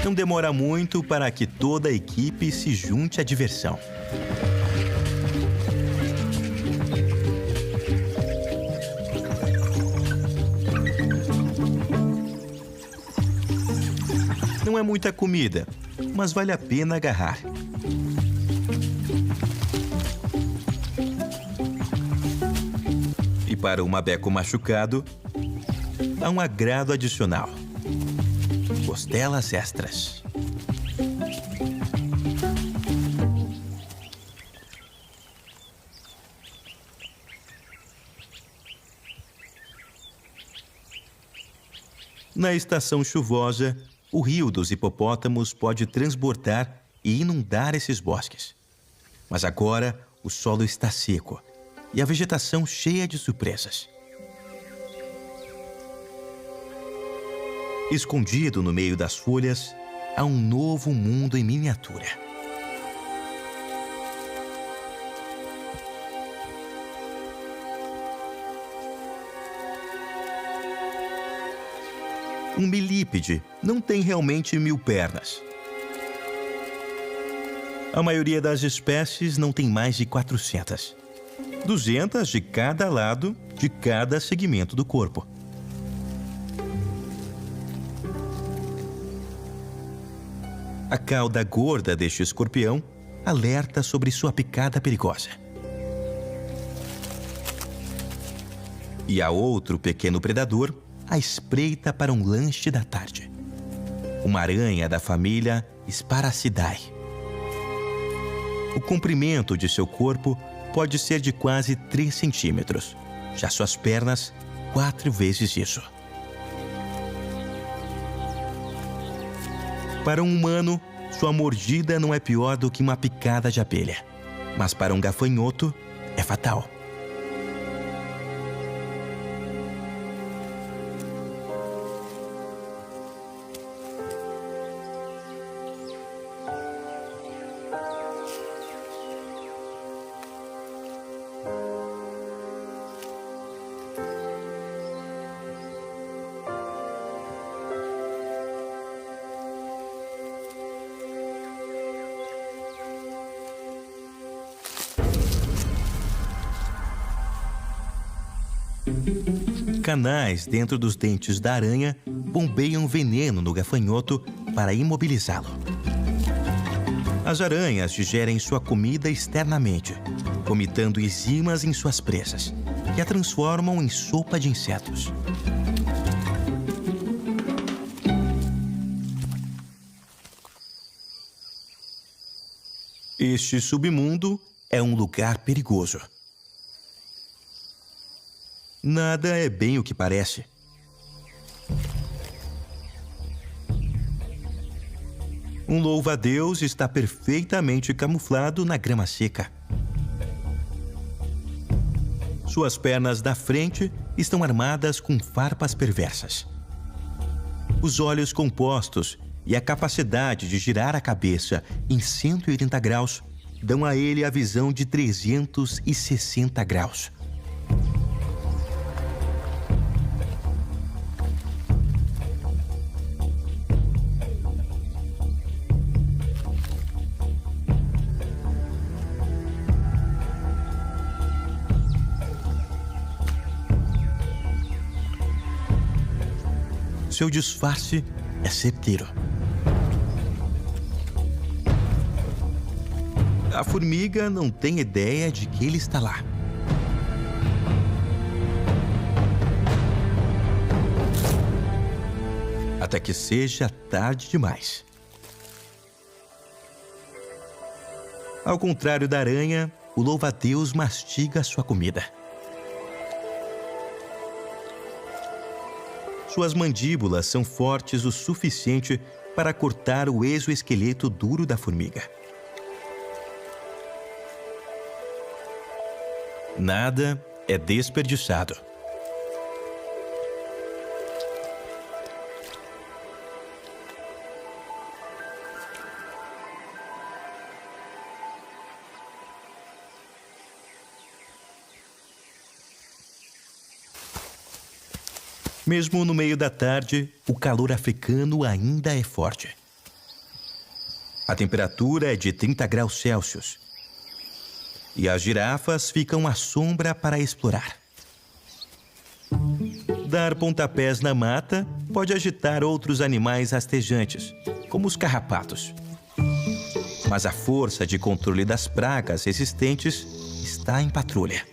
Não demora muito para que toda a equipe se junte à diversão. Não é muita comida, mas vale a pena agarrar. E para o mabeco machucado, há um agrado adicional: costelas extras. Na estação chuvosa, o rio dos hipopótamos pode transbordar e inundar esses bosques. Mas agora o solo está seco e a vegetação cheia de surpresas. Escondido no meio das folhas, há um novo mundo em miniatura. Um milípede não tem realmente 1000 pernas. A maioria das espécies não tem mais de 400. 200 de cada lado de cada segmento do corpo. A cauda gorda deste escorpião alerta sobre sua picada perigosa. E há outro pequeno predador à espreita para um lanche da tarde. Uma aranha da família Sparacidae. O comprimento de seu corpo pode ser de quase 3 centímetros. Já suas pernas, 4 vezes isso. Para um humano, sua mordida não é pior do que uma picada de abelha. Mas para um gafanhoto, é fatal. Canais dentro dos dentes da aranha bombeiam veneno no gafanhoto para imobilizá-lo. As aranhas digerem sua comida externamente, vomitando enzimas em suas presas, que a transformam em sopa de insetos. Este submundo é um lugar perigoso. Nada é bem o que parece. Um louva-a-Deus está perfeitamente camuflado na grama seca. Suas pernas da frente estão armadas com farpas perversas. Os olhos compostos e a capacidade de girar a cabeça em 180 graus dão a ele a visão de 360 graus. Seu disfarce é certeiro. A formiga não tem ideia de que ele está lá. Até que seja tarde demais. Ao contrário da aranha, o louva-a-Deus mastiga sua comida. Suas mandíbulas são fortes o suficiente para cortar o exoesqueleto duro da formiga. Nada é desperdiçado. Mesmo no meio da tarde, o calor africano ainda é forte. A temperatura é de 30 graus Celsius. E as girafas ficam à sombra para explorar. Dar pontapés na mata pode agitar outros animais rastejantes, como os carrapatos. Mas a força de controle das pragas existentes está em patrulha.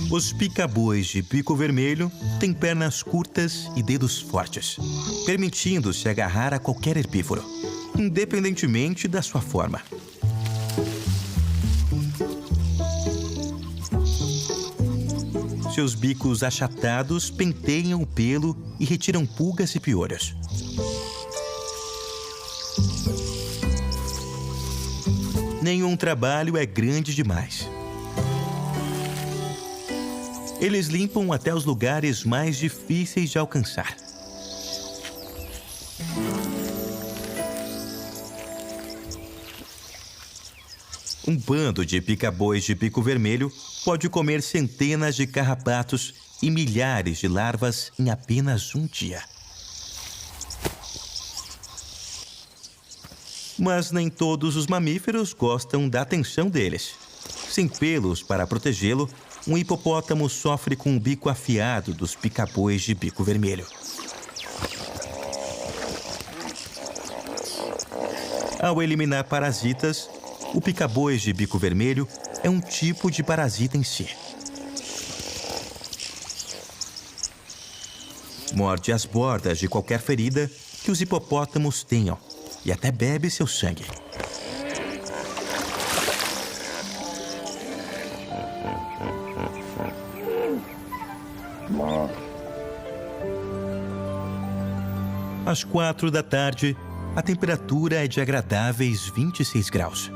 Os pica-bois de bico vermelho têm pernas curtas e dedos fortes, permitindo-se agarrar a qualquer herbívoro, independentemente da sua forma. Seus bicos achatados penteiam o pelo e retiram pulgas e piolhos. Nenhum trabalho é grande demais. Eles limpam até os lugares mais difíceis de alcançar. Um bando de pica-bois de bico vermelho pode comer centenas de carrapatos e milhares de larvas em apenas um dia. Mas nem todos os mamíferos gostam da atenção deles. Sem pelos para protegê-lo, um hipopótamo sofre com o bico afiado dos pica-bois de bico vermelho. Ao eliminar parasitas, o pica-bois de bico vermelho é um tipo de parasita em si. Morde as bordas de qualquer ferida que os hipopótamos tenham e até bebe seu sangue. Às 4 da tarde, a temperatura é de agradáveis 26 graus.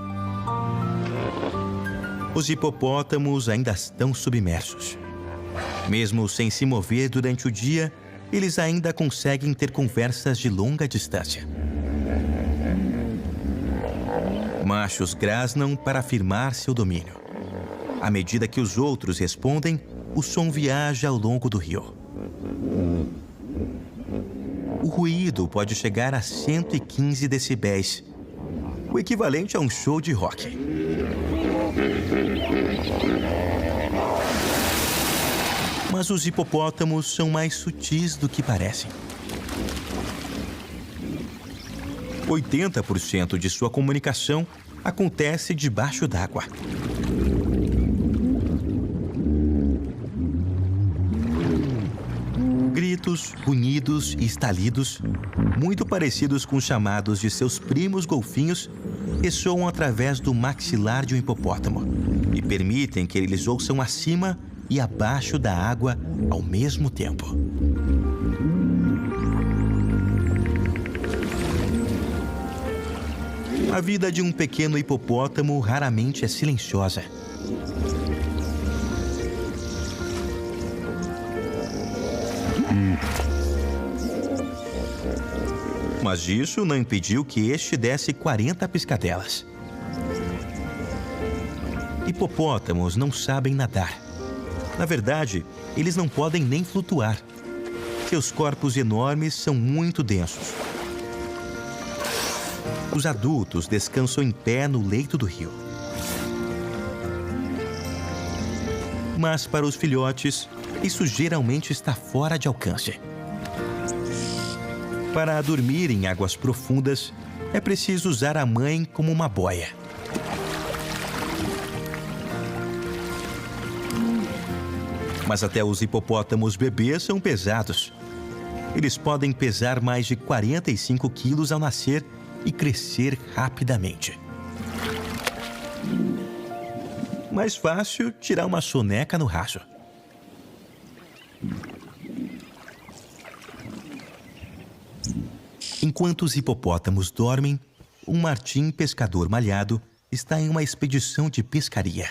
Os hipopótamos ainda estão submersos. Mesmo sem se mover durante o dia, eles ainda conseguem ter conversas de longa distância. Machos grasnam para afirmar seu domínio. À medida que os outros respondem, o som viaja ao longo do rio. O ruído pode chegar a 115 decibéis, o equivalente a um show de rock. Mas os hipopótamos são mais sutis do que parecem. 80% de sua comunicação acontece debaixo d'água. Gritos, grunhidos e estalidos, muito parecidos com os chamados de seus primos golfinhos, ressoam através do maxilar de um hipopótamo e permitem que eles ouçam acima e abaixo da água ao mesmo tempo. A vida de um pequeno hipopótamo raramente é silenciosa. Mas isso não impediu que este desse 40 piscadelas. Hipopótamos não sabem nadar. Na verdade, eles não podem nem flutuar. Seus corpos enormes são muito densos. Os adultos descansam em pé no leito do rio. Mas para os filhotes, isso geralmente está fora de alcance. Para dormir em águas profundas, é preciso usar a mãe como uma boia. Mas até os hipopótamos bebês são pesados. Eles podem pesar mais de 45 quilos ao nascer e crescer rapidamente. Mais fácil tirar uma soneca no raso. Enquanto os hipopótamos dormem, um martim pescador malhado está em uma expedição de pescaria.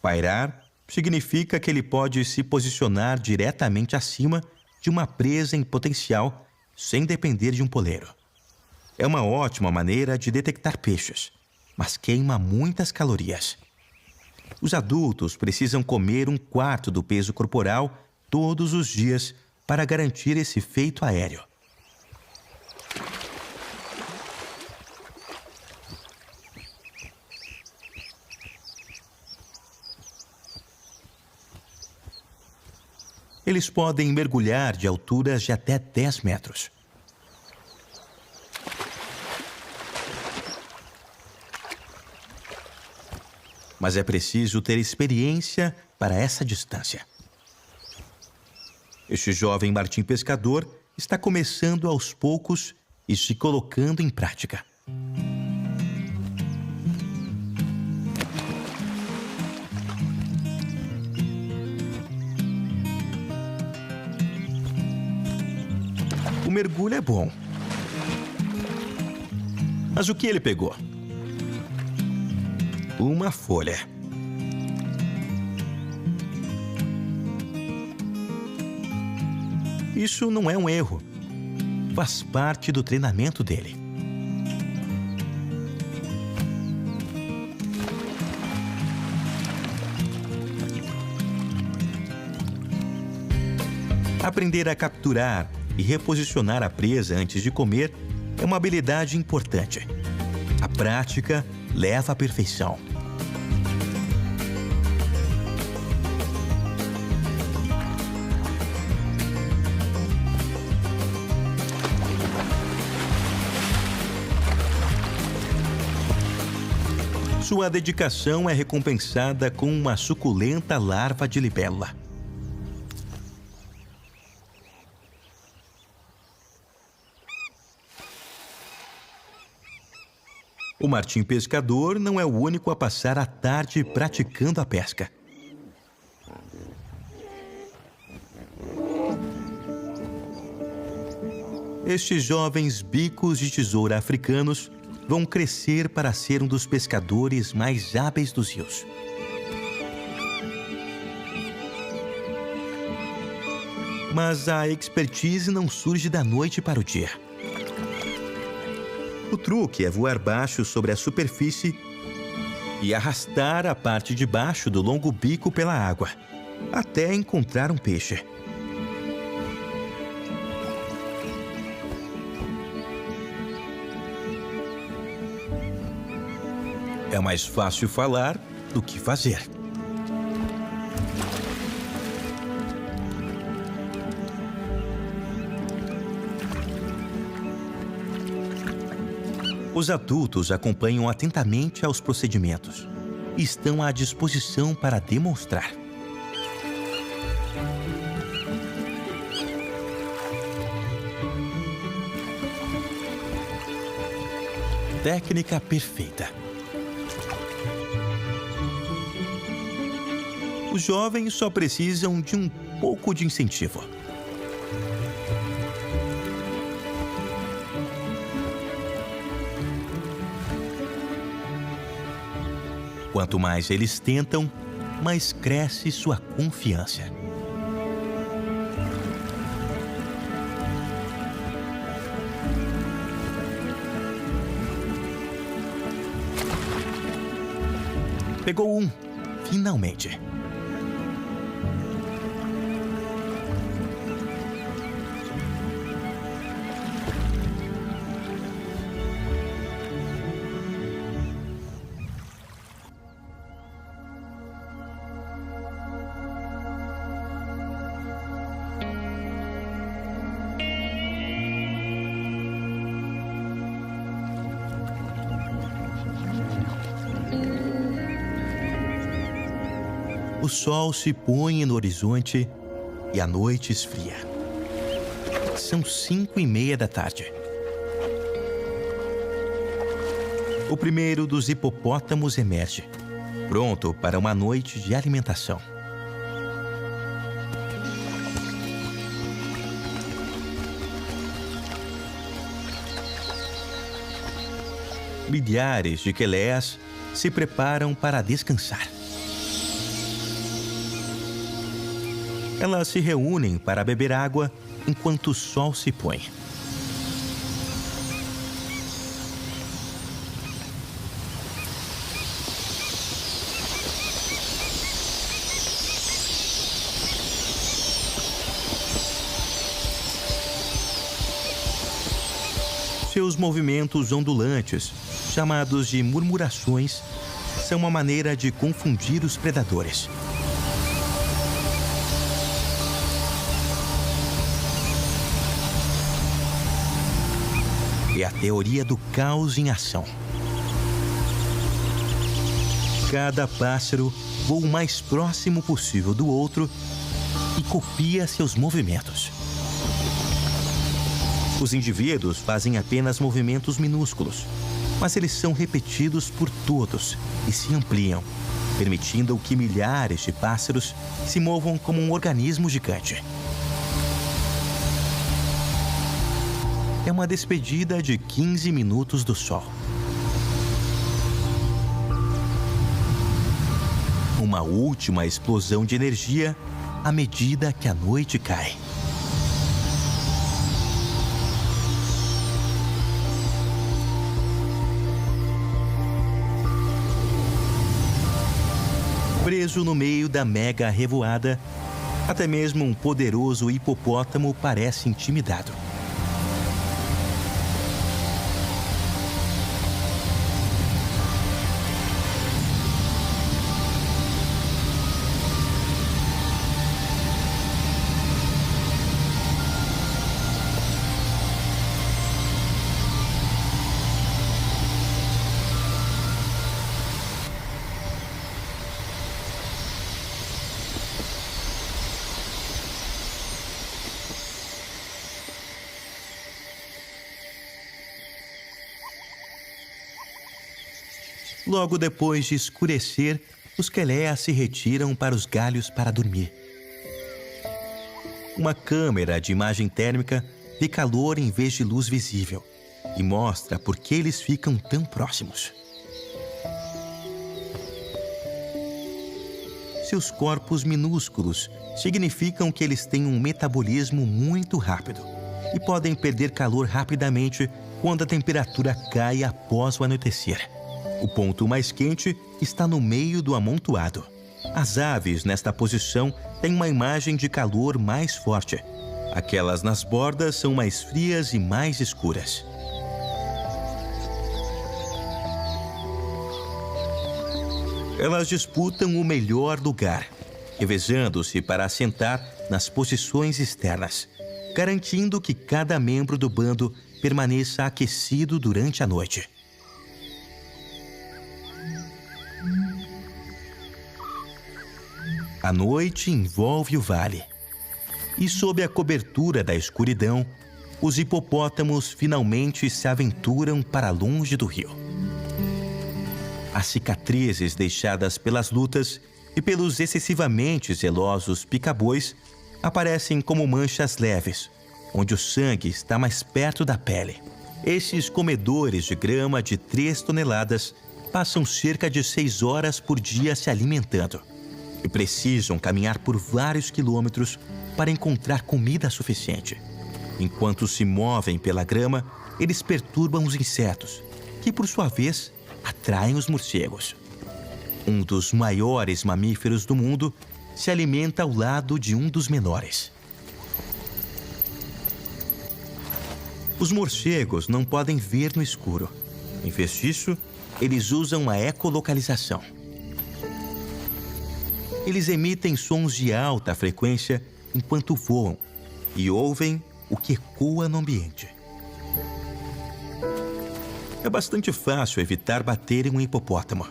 Pairar significa que ele pode se posicionar diretamente acima de uma presa em potencial sem depender de um poleiro. É uma ótima maneira de detectar peixes, mas queima muitas calorias. Os adultos precisam comer 1/4 do peso corporal todos os dias para garantir esse feito aéreo. Eles podem mergulhar de alturas de até 10 metros. Mas é preciso ter experiência para essa distância. Este jovem martim pescador está começando aos poucos e se colocando em prática. O mergulho é bom. Mas o que ele pegou? Uma folha. Isso não é um erro. Faz parte do treinamento dele. Aprender a capturar e reposicionar a presa antes de comer é uma habilidade importante. A prática leva à perfeição. Sua dedicação é recompensada com uma suculenta larva de libélula. O martim pescador não é o único a passar a tarde praticando a pesca. Estes jovens bicos de tesoura africanos vão crescer para ser um dos pescadores mais hábeis dos rios. Mas a expertise não surge da noite para o dia. O truque é voar baixo sobre a superfície e arrastar a parte de baixo do longo bico pela água, até encontrar um peixe. É mais fácil falar do que fazer. Os adultos acompanham atentamente aos procedimentos e estão à disposição para demonstrar. Técnica perfeita. Os jovens só precisam de um pouco de incentivo. Quanto mais eles tentam, mais cresce sua confiança. Pegou um, finalmente. O sol se põe no horizonte e a noite esfria. São 5:30 da tarde. O primeiro dos hipopótamos emerge, pronto para uma noite de alimentação. Milhares de queléas se preparam para descansar. Elas se reúnem para beber água enquanto o sol se põe. Seus movimentos ondulantes, chamados de murmurações, são uma maneira de confundir os predadores. É a teoria do caos em ação. Cada pássaro voa o mais próximo possível do outro e copia seus movimentos. Os indivíduos fazem apenas movimentos minúsculos, mas eles são repetidos por todos e se ampliam, permitindo que milhares de pássaros se movam como um organismo gigante. É uma despedida de 15 minutos do sol. Uma última explosão de energia à medida que a noite cai. Preso no meio da mega revoada, até mesmo um poderoso hipopótamo parece intimidado. Logo depois de escurecer, os queléas se retiram para os galhos para dormir. Uma câmera de imagem térmica vê calor em vez de luz visível e mostra por que eles ficam tão próximos. Seus corpos minúsculos significam que eles têm um metabolismo muito rápido e podem perder calor rapidamente quando a temperatura cai após o anoitecer. O ponto mais quente está no meio do amontoado. As aves nesta posição têm uma imagem de calor mais forte. Aquelas nas bordas são mais frias e mais escuras. Elas disputam o melhor lugar, revezando-se para assentar nas posições externas, garantindo que cada membro do bando permaneça aquecido durante a noite. A noite envolve o vale. E sob a cobertura da escuridão, os hipopótamos finalmente se aventuram para longe do rio. As cicatrizes deixadas pelas lutas e pelos excessivamente zelosos pica-bois aparecem como manchas leves, onde o sangue está mais perto da pele. Estes comedores de grama de 3 toneladas passam cerca de 6 horas por dia se alimentando e precisam caminhar por vários quilômetros para encontrar comida suficiente. Enquanto se movem pela grama, eles perturbam os insetos, que por sua vez atraem os morcegos. Um dos maiores mamíferos do mundo se alimenta ao lado de um dos menores. Os morcegos não podem ver no escuro. Em vez disso, eles usam a ecolocalização. Eles emitem sons de alta frequência enquanto voam e ouvem o que ecoa no ambiente. É bastante fácil evitar bater em um hipopótamo,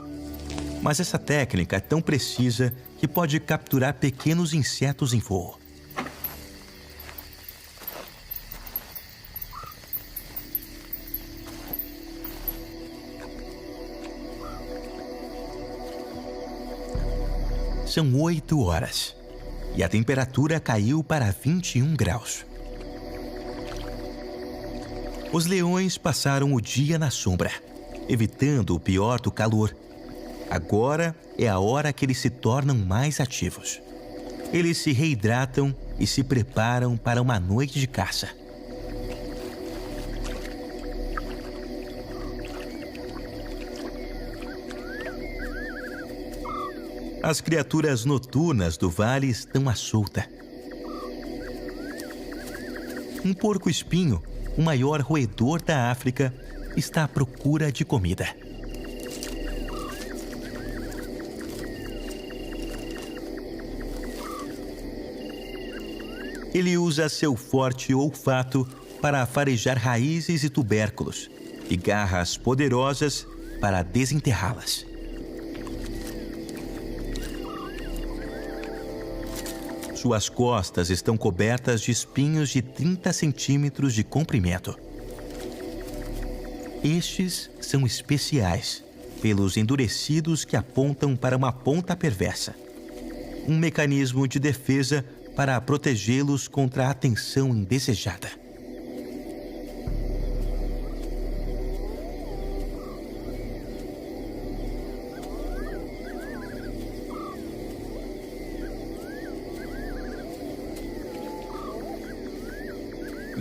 mas essa técnica é tão precisa que pode capturar pequenos insetos em voo. São 8 horas e a temperatura caiu para 21 graus. Os leões passaram o dia na sombra, evitando o pior do calor. Agora é a hora que eles se tornam mais ativos. Eles se reidratam e se preparam para uma noite de caça. As criaturas noturnas do vale estão à solta. Um porco-espinho, o maior roedor da África, está à procura de comida. Ele usa seu forte olfato para farejar raízes e tubérculos e garras poderosas para desenterrá-las. Suas costas estão cobertas de espinhos de 30 centímetros de comprimento. Estes são especiais, pelos endurecidos que apontam para uma ponta perversa. Um mecanismo de defesa para protegê-los contra a atenção indesejada.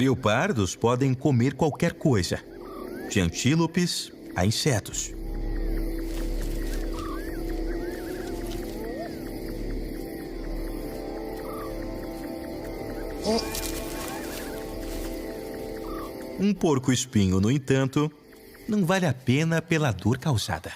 Leopardos podem comer qualquer coisa, de antílopes a insetos. Um porco-espinho, no entanto, não vale a pena pela dor causada.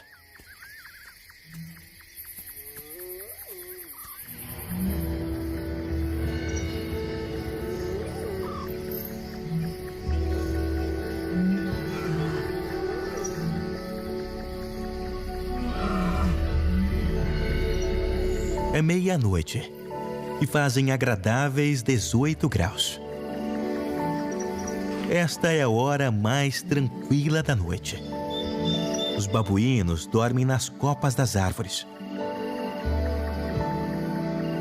É meia-noite e fazem agradáveis 18 graus. Esta é a hora mais tranquila da noite. Os babuínos dormem nas copas das árvores.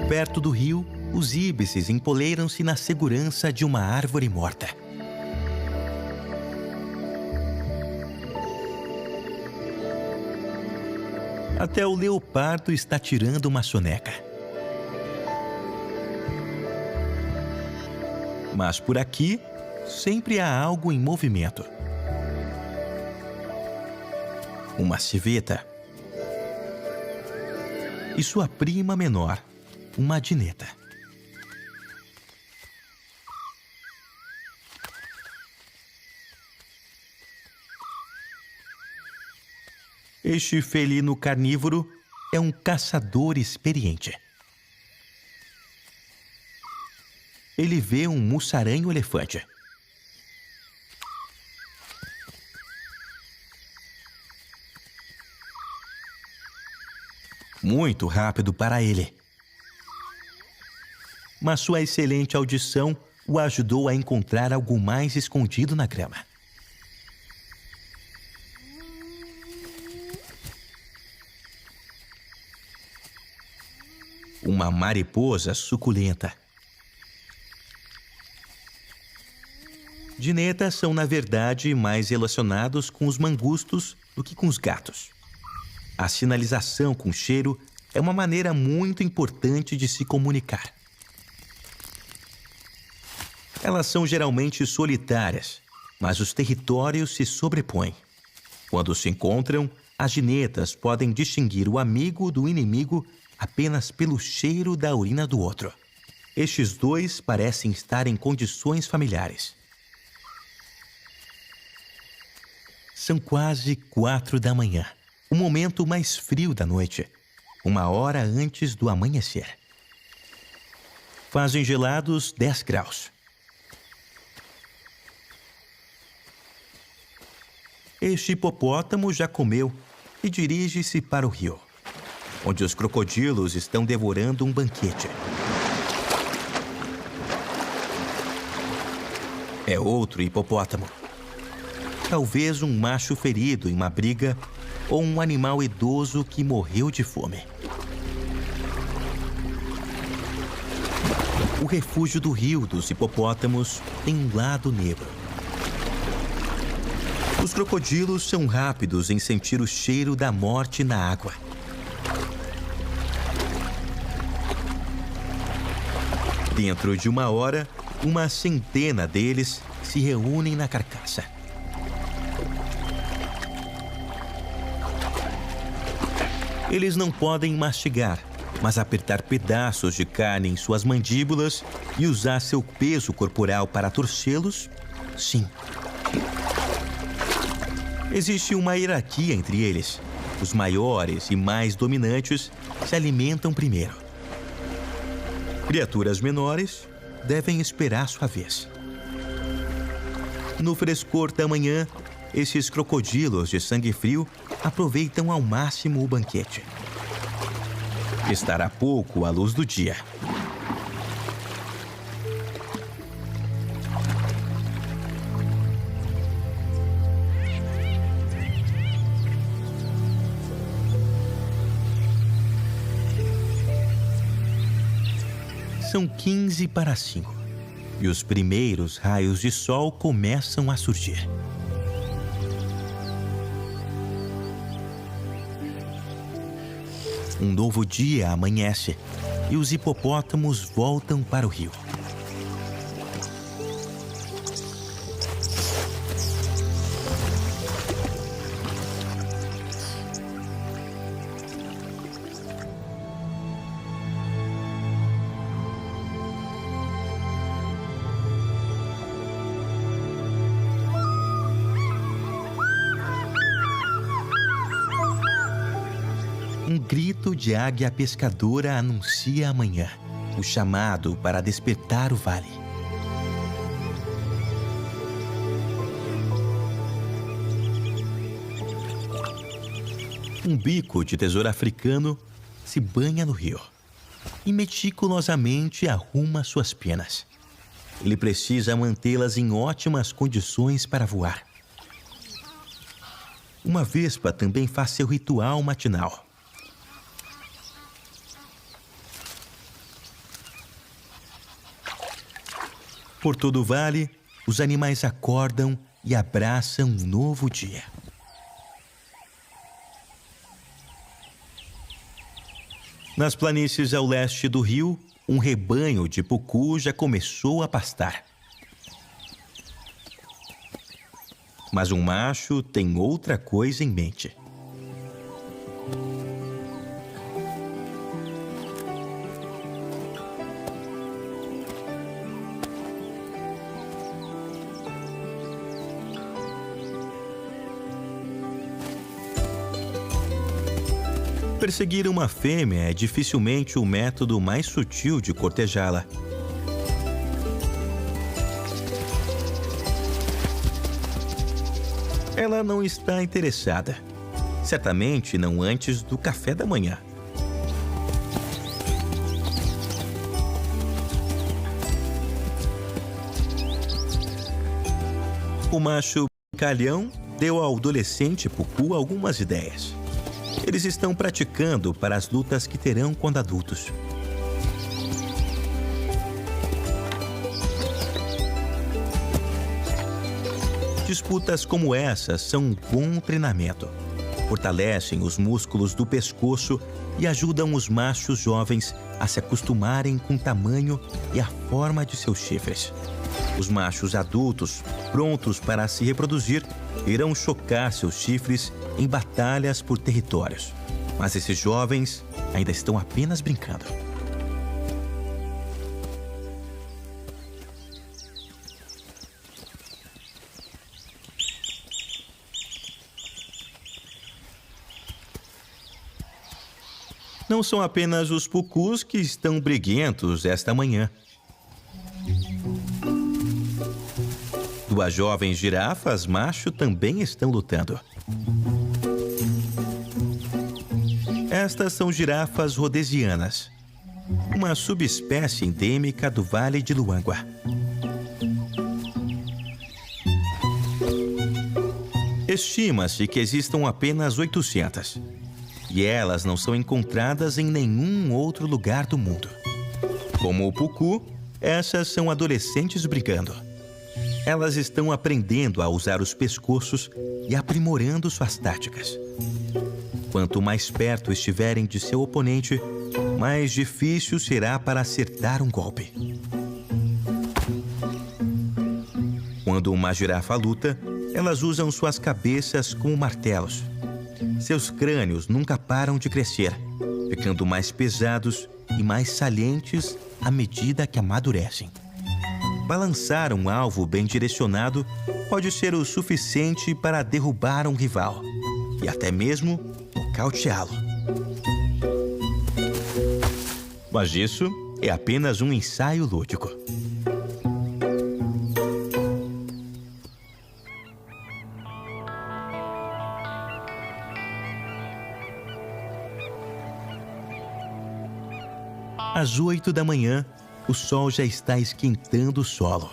Perto do rio, os íbices empoleiram-se na segurança de uma árvore morta. Até o leopardo está tirando uma soneca. Mas por aqui, sempre há algo em movimento. Uma civeta. E sua prima menor, uma adineta. Este felino carnívoro é um caçador experiente. Ele vê um mussaranho-elefante. Muito rápido para ele. mas sua excelente audição o ajudou a encontrar algo mais escondido na grama. Uma mariposa suculenta. Dinetas são, na verdade, mais relacionados com os mangustos do que com os gatos. A sinalização com cheiro é uma maneira muito importante de se comunicar. Elas são geralmente solitárias, mas os territórios se sobrepõem. Quando se encontram, as ginetas podem distinguir o amigo do inimigo apenas pelo cheiro da urina do outro. Estes dois parecem estar em condições familiares. São quase 4 da manhã, o momento mais frio da noite, 1 hora antes do amanhecer. Fazem gelados 10 graus. Este hipopótamo já comeu e dirige-se para o rio, onde os crocodilos estão devorando um banquete. É outro hipopótamo. Talvez um macho ferido em uma briga ou um animal idoso que morreu de fome. O refúgio do rio dos hipopótamos tem um lado negro. Os crocodilos são rápidos em sentir o cheiro da morte na água. Dentro de 1 hora, uma centena deles se reúnem na carcaça. Eles não podem mastigar, mas apertar pedaços de carne em suas mandíbulas e usar seu peso corporal para torcê-los, sim. Existe uma hierarquia entre eles. Os maiores e mais dominantes se alimentam primeiro. Criaturas menores devem esperar sua vez. No frescor da manhã, esses crocodilos de sangue frio aproveitam ao máximo o banquete. Estará pouco à luz do dia. São 15 para 5 e os primeiros raios de sol começam a surgir. Um novo dia amanhece e os hipopótamos voltam para o rio. Um grito de águia pescadora anuncia a manhã, o chamado para despertar o vale. Um bico de tesouro africano se banha no rio e meticulosamente arruma suas penas. Ele precisa mantê-las em ótimas condições para voar. Uma vespa também faz seu ritual matinal. Por todo o vale, os animais acordam e abraçam um novo dia. Nas planícies ao leste do rio, um rebanho de pucu já começou a pastar. Mas um macho tem outra coisa em mente. Perseguir uma fêmea é dificilmente o método mais sutil de cortejá-la. Ela não está interessada. Certamente não antes do café da manhã. O macho brincalhão deu ao adolescente Pucu algumas ideias. Eles estão praticando para as lutas que terão quando adultos. Disputas como essas são um bom treinamento. Fortalecem os músculos do pescoço e ajudam os machos jovens a se acostumarem com o tamanho e a forma de seus chifres. Os machos adultos, prontos para se reproduzir, irão chocar seus chifres em batalhas por territórios. Mas esses jovens ainda estão apenas brincando. Não são apenas os pucus que estão briguentos esta manhã. Duas jovens girafas macho também estão lutando. Estas são girafas rhodesianas, uma subespécie endêmica do Vale de Luangwa. Estima-se que existam apenas 800. E elas não são encontradas em nenhum outro lugar do mundo. Como o pucu, essas são adolescentes brigando. Elas estão aprendendo a usar os pescoços e aprimorando suas táticas. Quanto mais perto estiverem de seu oponente, mais difícil será para acertar um golpe. Quando uma girafa luta, elas usam suas cabeças como martelos. Seus crânios nunca param de crescer, ficando mais pesados e mais salientes à medida que amadurecem. Balançar um alvo bem direcionado pode ser o suficiente para derrubar um rival e até mesmo nocauteá-lo. Mas isso é apenas um ensaio lúdico. Às 8 da manhã, o sol já está esquentando o solo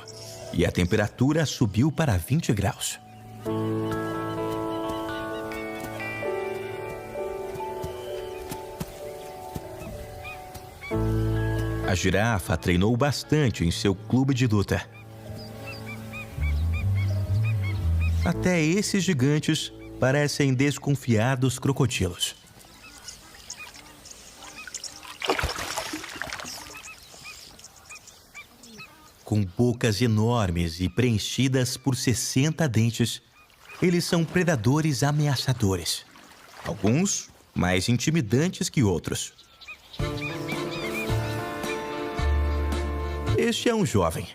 e a temperatura subiu para 20 graus. A girafa treinou bastante em seu clube de luta. Até esses gigantes parecem desconfiar dos crocodilos. Com bocas enormes e preenchidas por 60 dentes, eles são predadores ameaçadores. Alguns mais intimidantes que outros. Este é um jovem.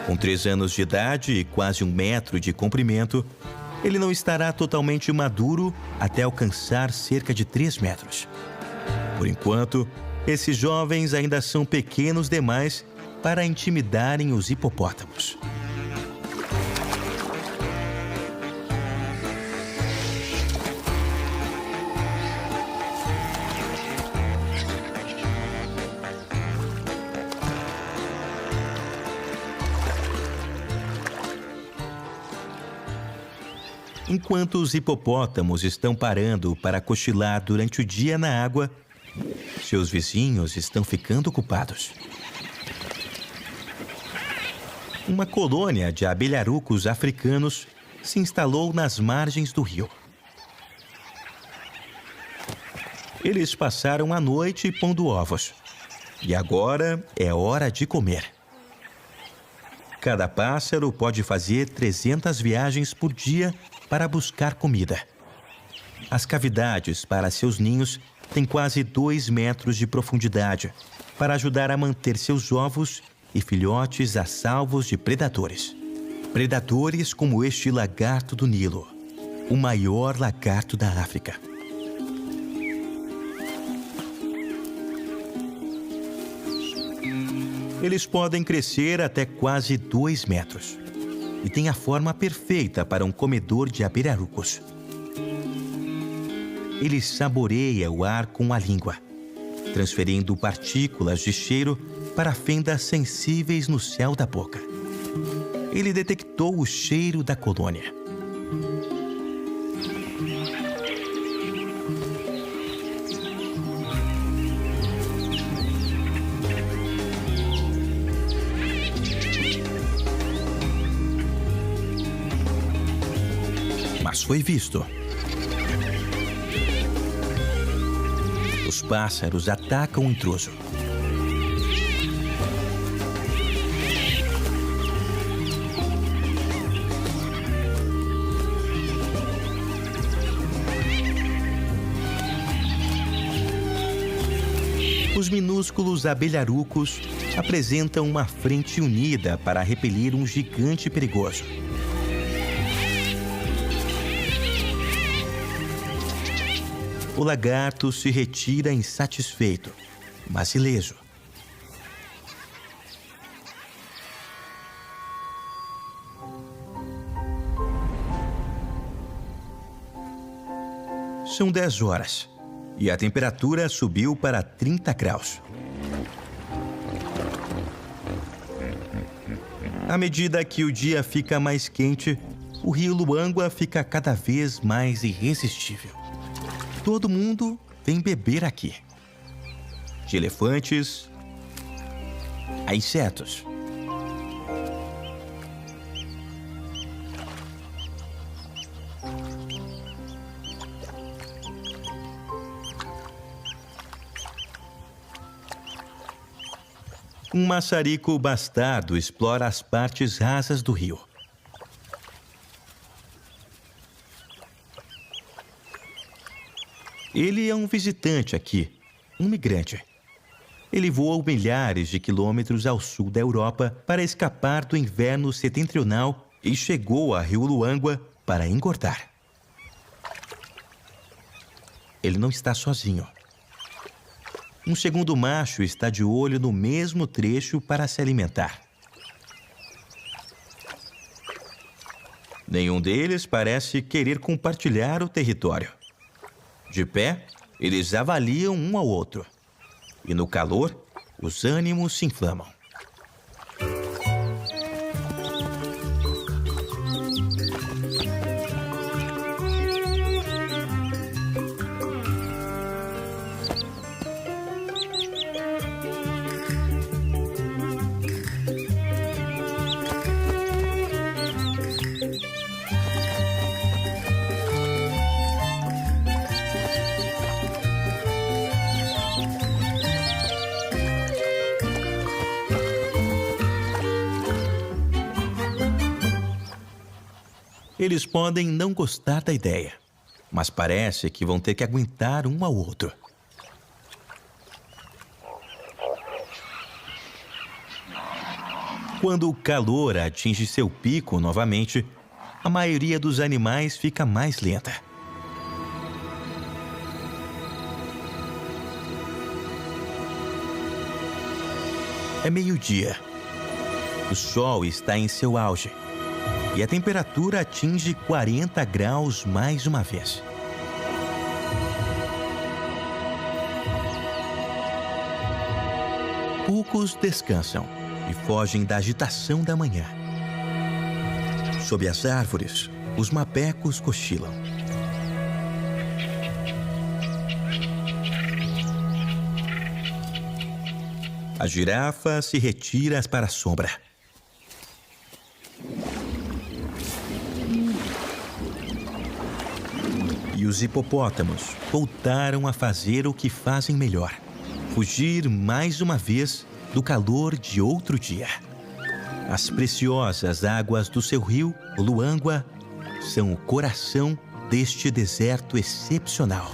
Com 3 anos de idade e quase 1 metro de comprimento, ele não estará totalmente maduro até alcançar cerca de 3 metros. Por enquanto, esses jovens ainda são pequenos demais para intimidarem os hipopótamos. Enquanto os hipopótamos estão parando para cochilar durante o dia na água, seus vizinhos estão ficando ocupados. Uma colônia de abelharucos africanos se instalou nas margens do rio. Eles passaram a noite pondo ovos. E agora é hora de comer. Cada pássaro pode fazer 300 viagens por dia para buscar comida. As cavidades para seus ninhos têm quase 2 metros de profundidade para ajudar a manter seus ovos e filhotes a salvos de predadores. Predadores como este lagarto do Nilo, o maior lagarto da África. Eles podem crescer até quase 2 metros e têm a forma perfeita para um comedor de abelharucos. Ele saboreia o ar com a língua, transferindo partículas de cheiro para fendas sensíveis no céu da boca. ele detectou o cheiro da colônia. Mas foi visto. Os pássaros atacam o intruso. Os minúsculos abelharucos apresentam uma frente unida para repelir um gigante perigoso. O lagarto se retira insatisfeito, mas ileso. São 10 horas e a temperatura subiu para 30 graus. À medida que o dia fica mais quente, o rio Luangwa fica cada vez mais irresistível. Todo mundo vem beber aqui. De elefantes a insetos. Um maçarico bastardo explora as partes rasas do rio. Ele é um visitante aqui, um migrante. Ele voou milhares de quilômetros ao sul da Europa para escapar do inverno setentrional e chegou a Rio Luangwa para engordar. Ele não está sozinho. Um segundo macho está de olho no mesmo trecho para se alimentar. Nenhum deles parece querer compartilhar o território. De pé, eles avaliam um ao outro. E no calor, os ânimos se inflamam. Eles podem não gostar da ideia, mas parece que vão ter que aguentar um ao outro. Quando o calor atinge seu pico novamente, a maioria dos animais fica mais lenta. É meio-dia. O sol está em seu auge. E a temperatura atinge 40 graus mais uma vez. Poucos descansam e fogem da agitação da manhã. Sob as árvores, os mapecos cochilam. A girafa se retira para a sombra. E os hipopótamos voltaram a fazer o que fazem melhor: fugir mais uma vez do calor de outro dia. As preciosas águas do seu rio, o Luangwa, são o coração deste deserto excepcional.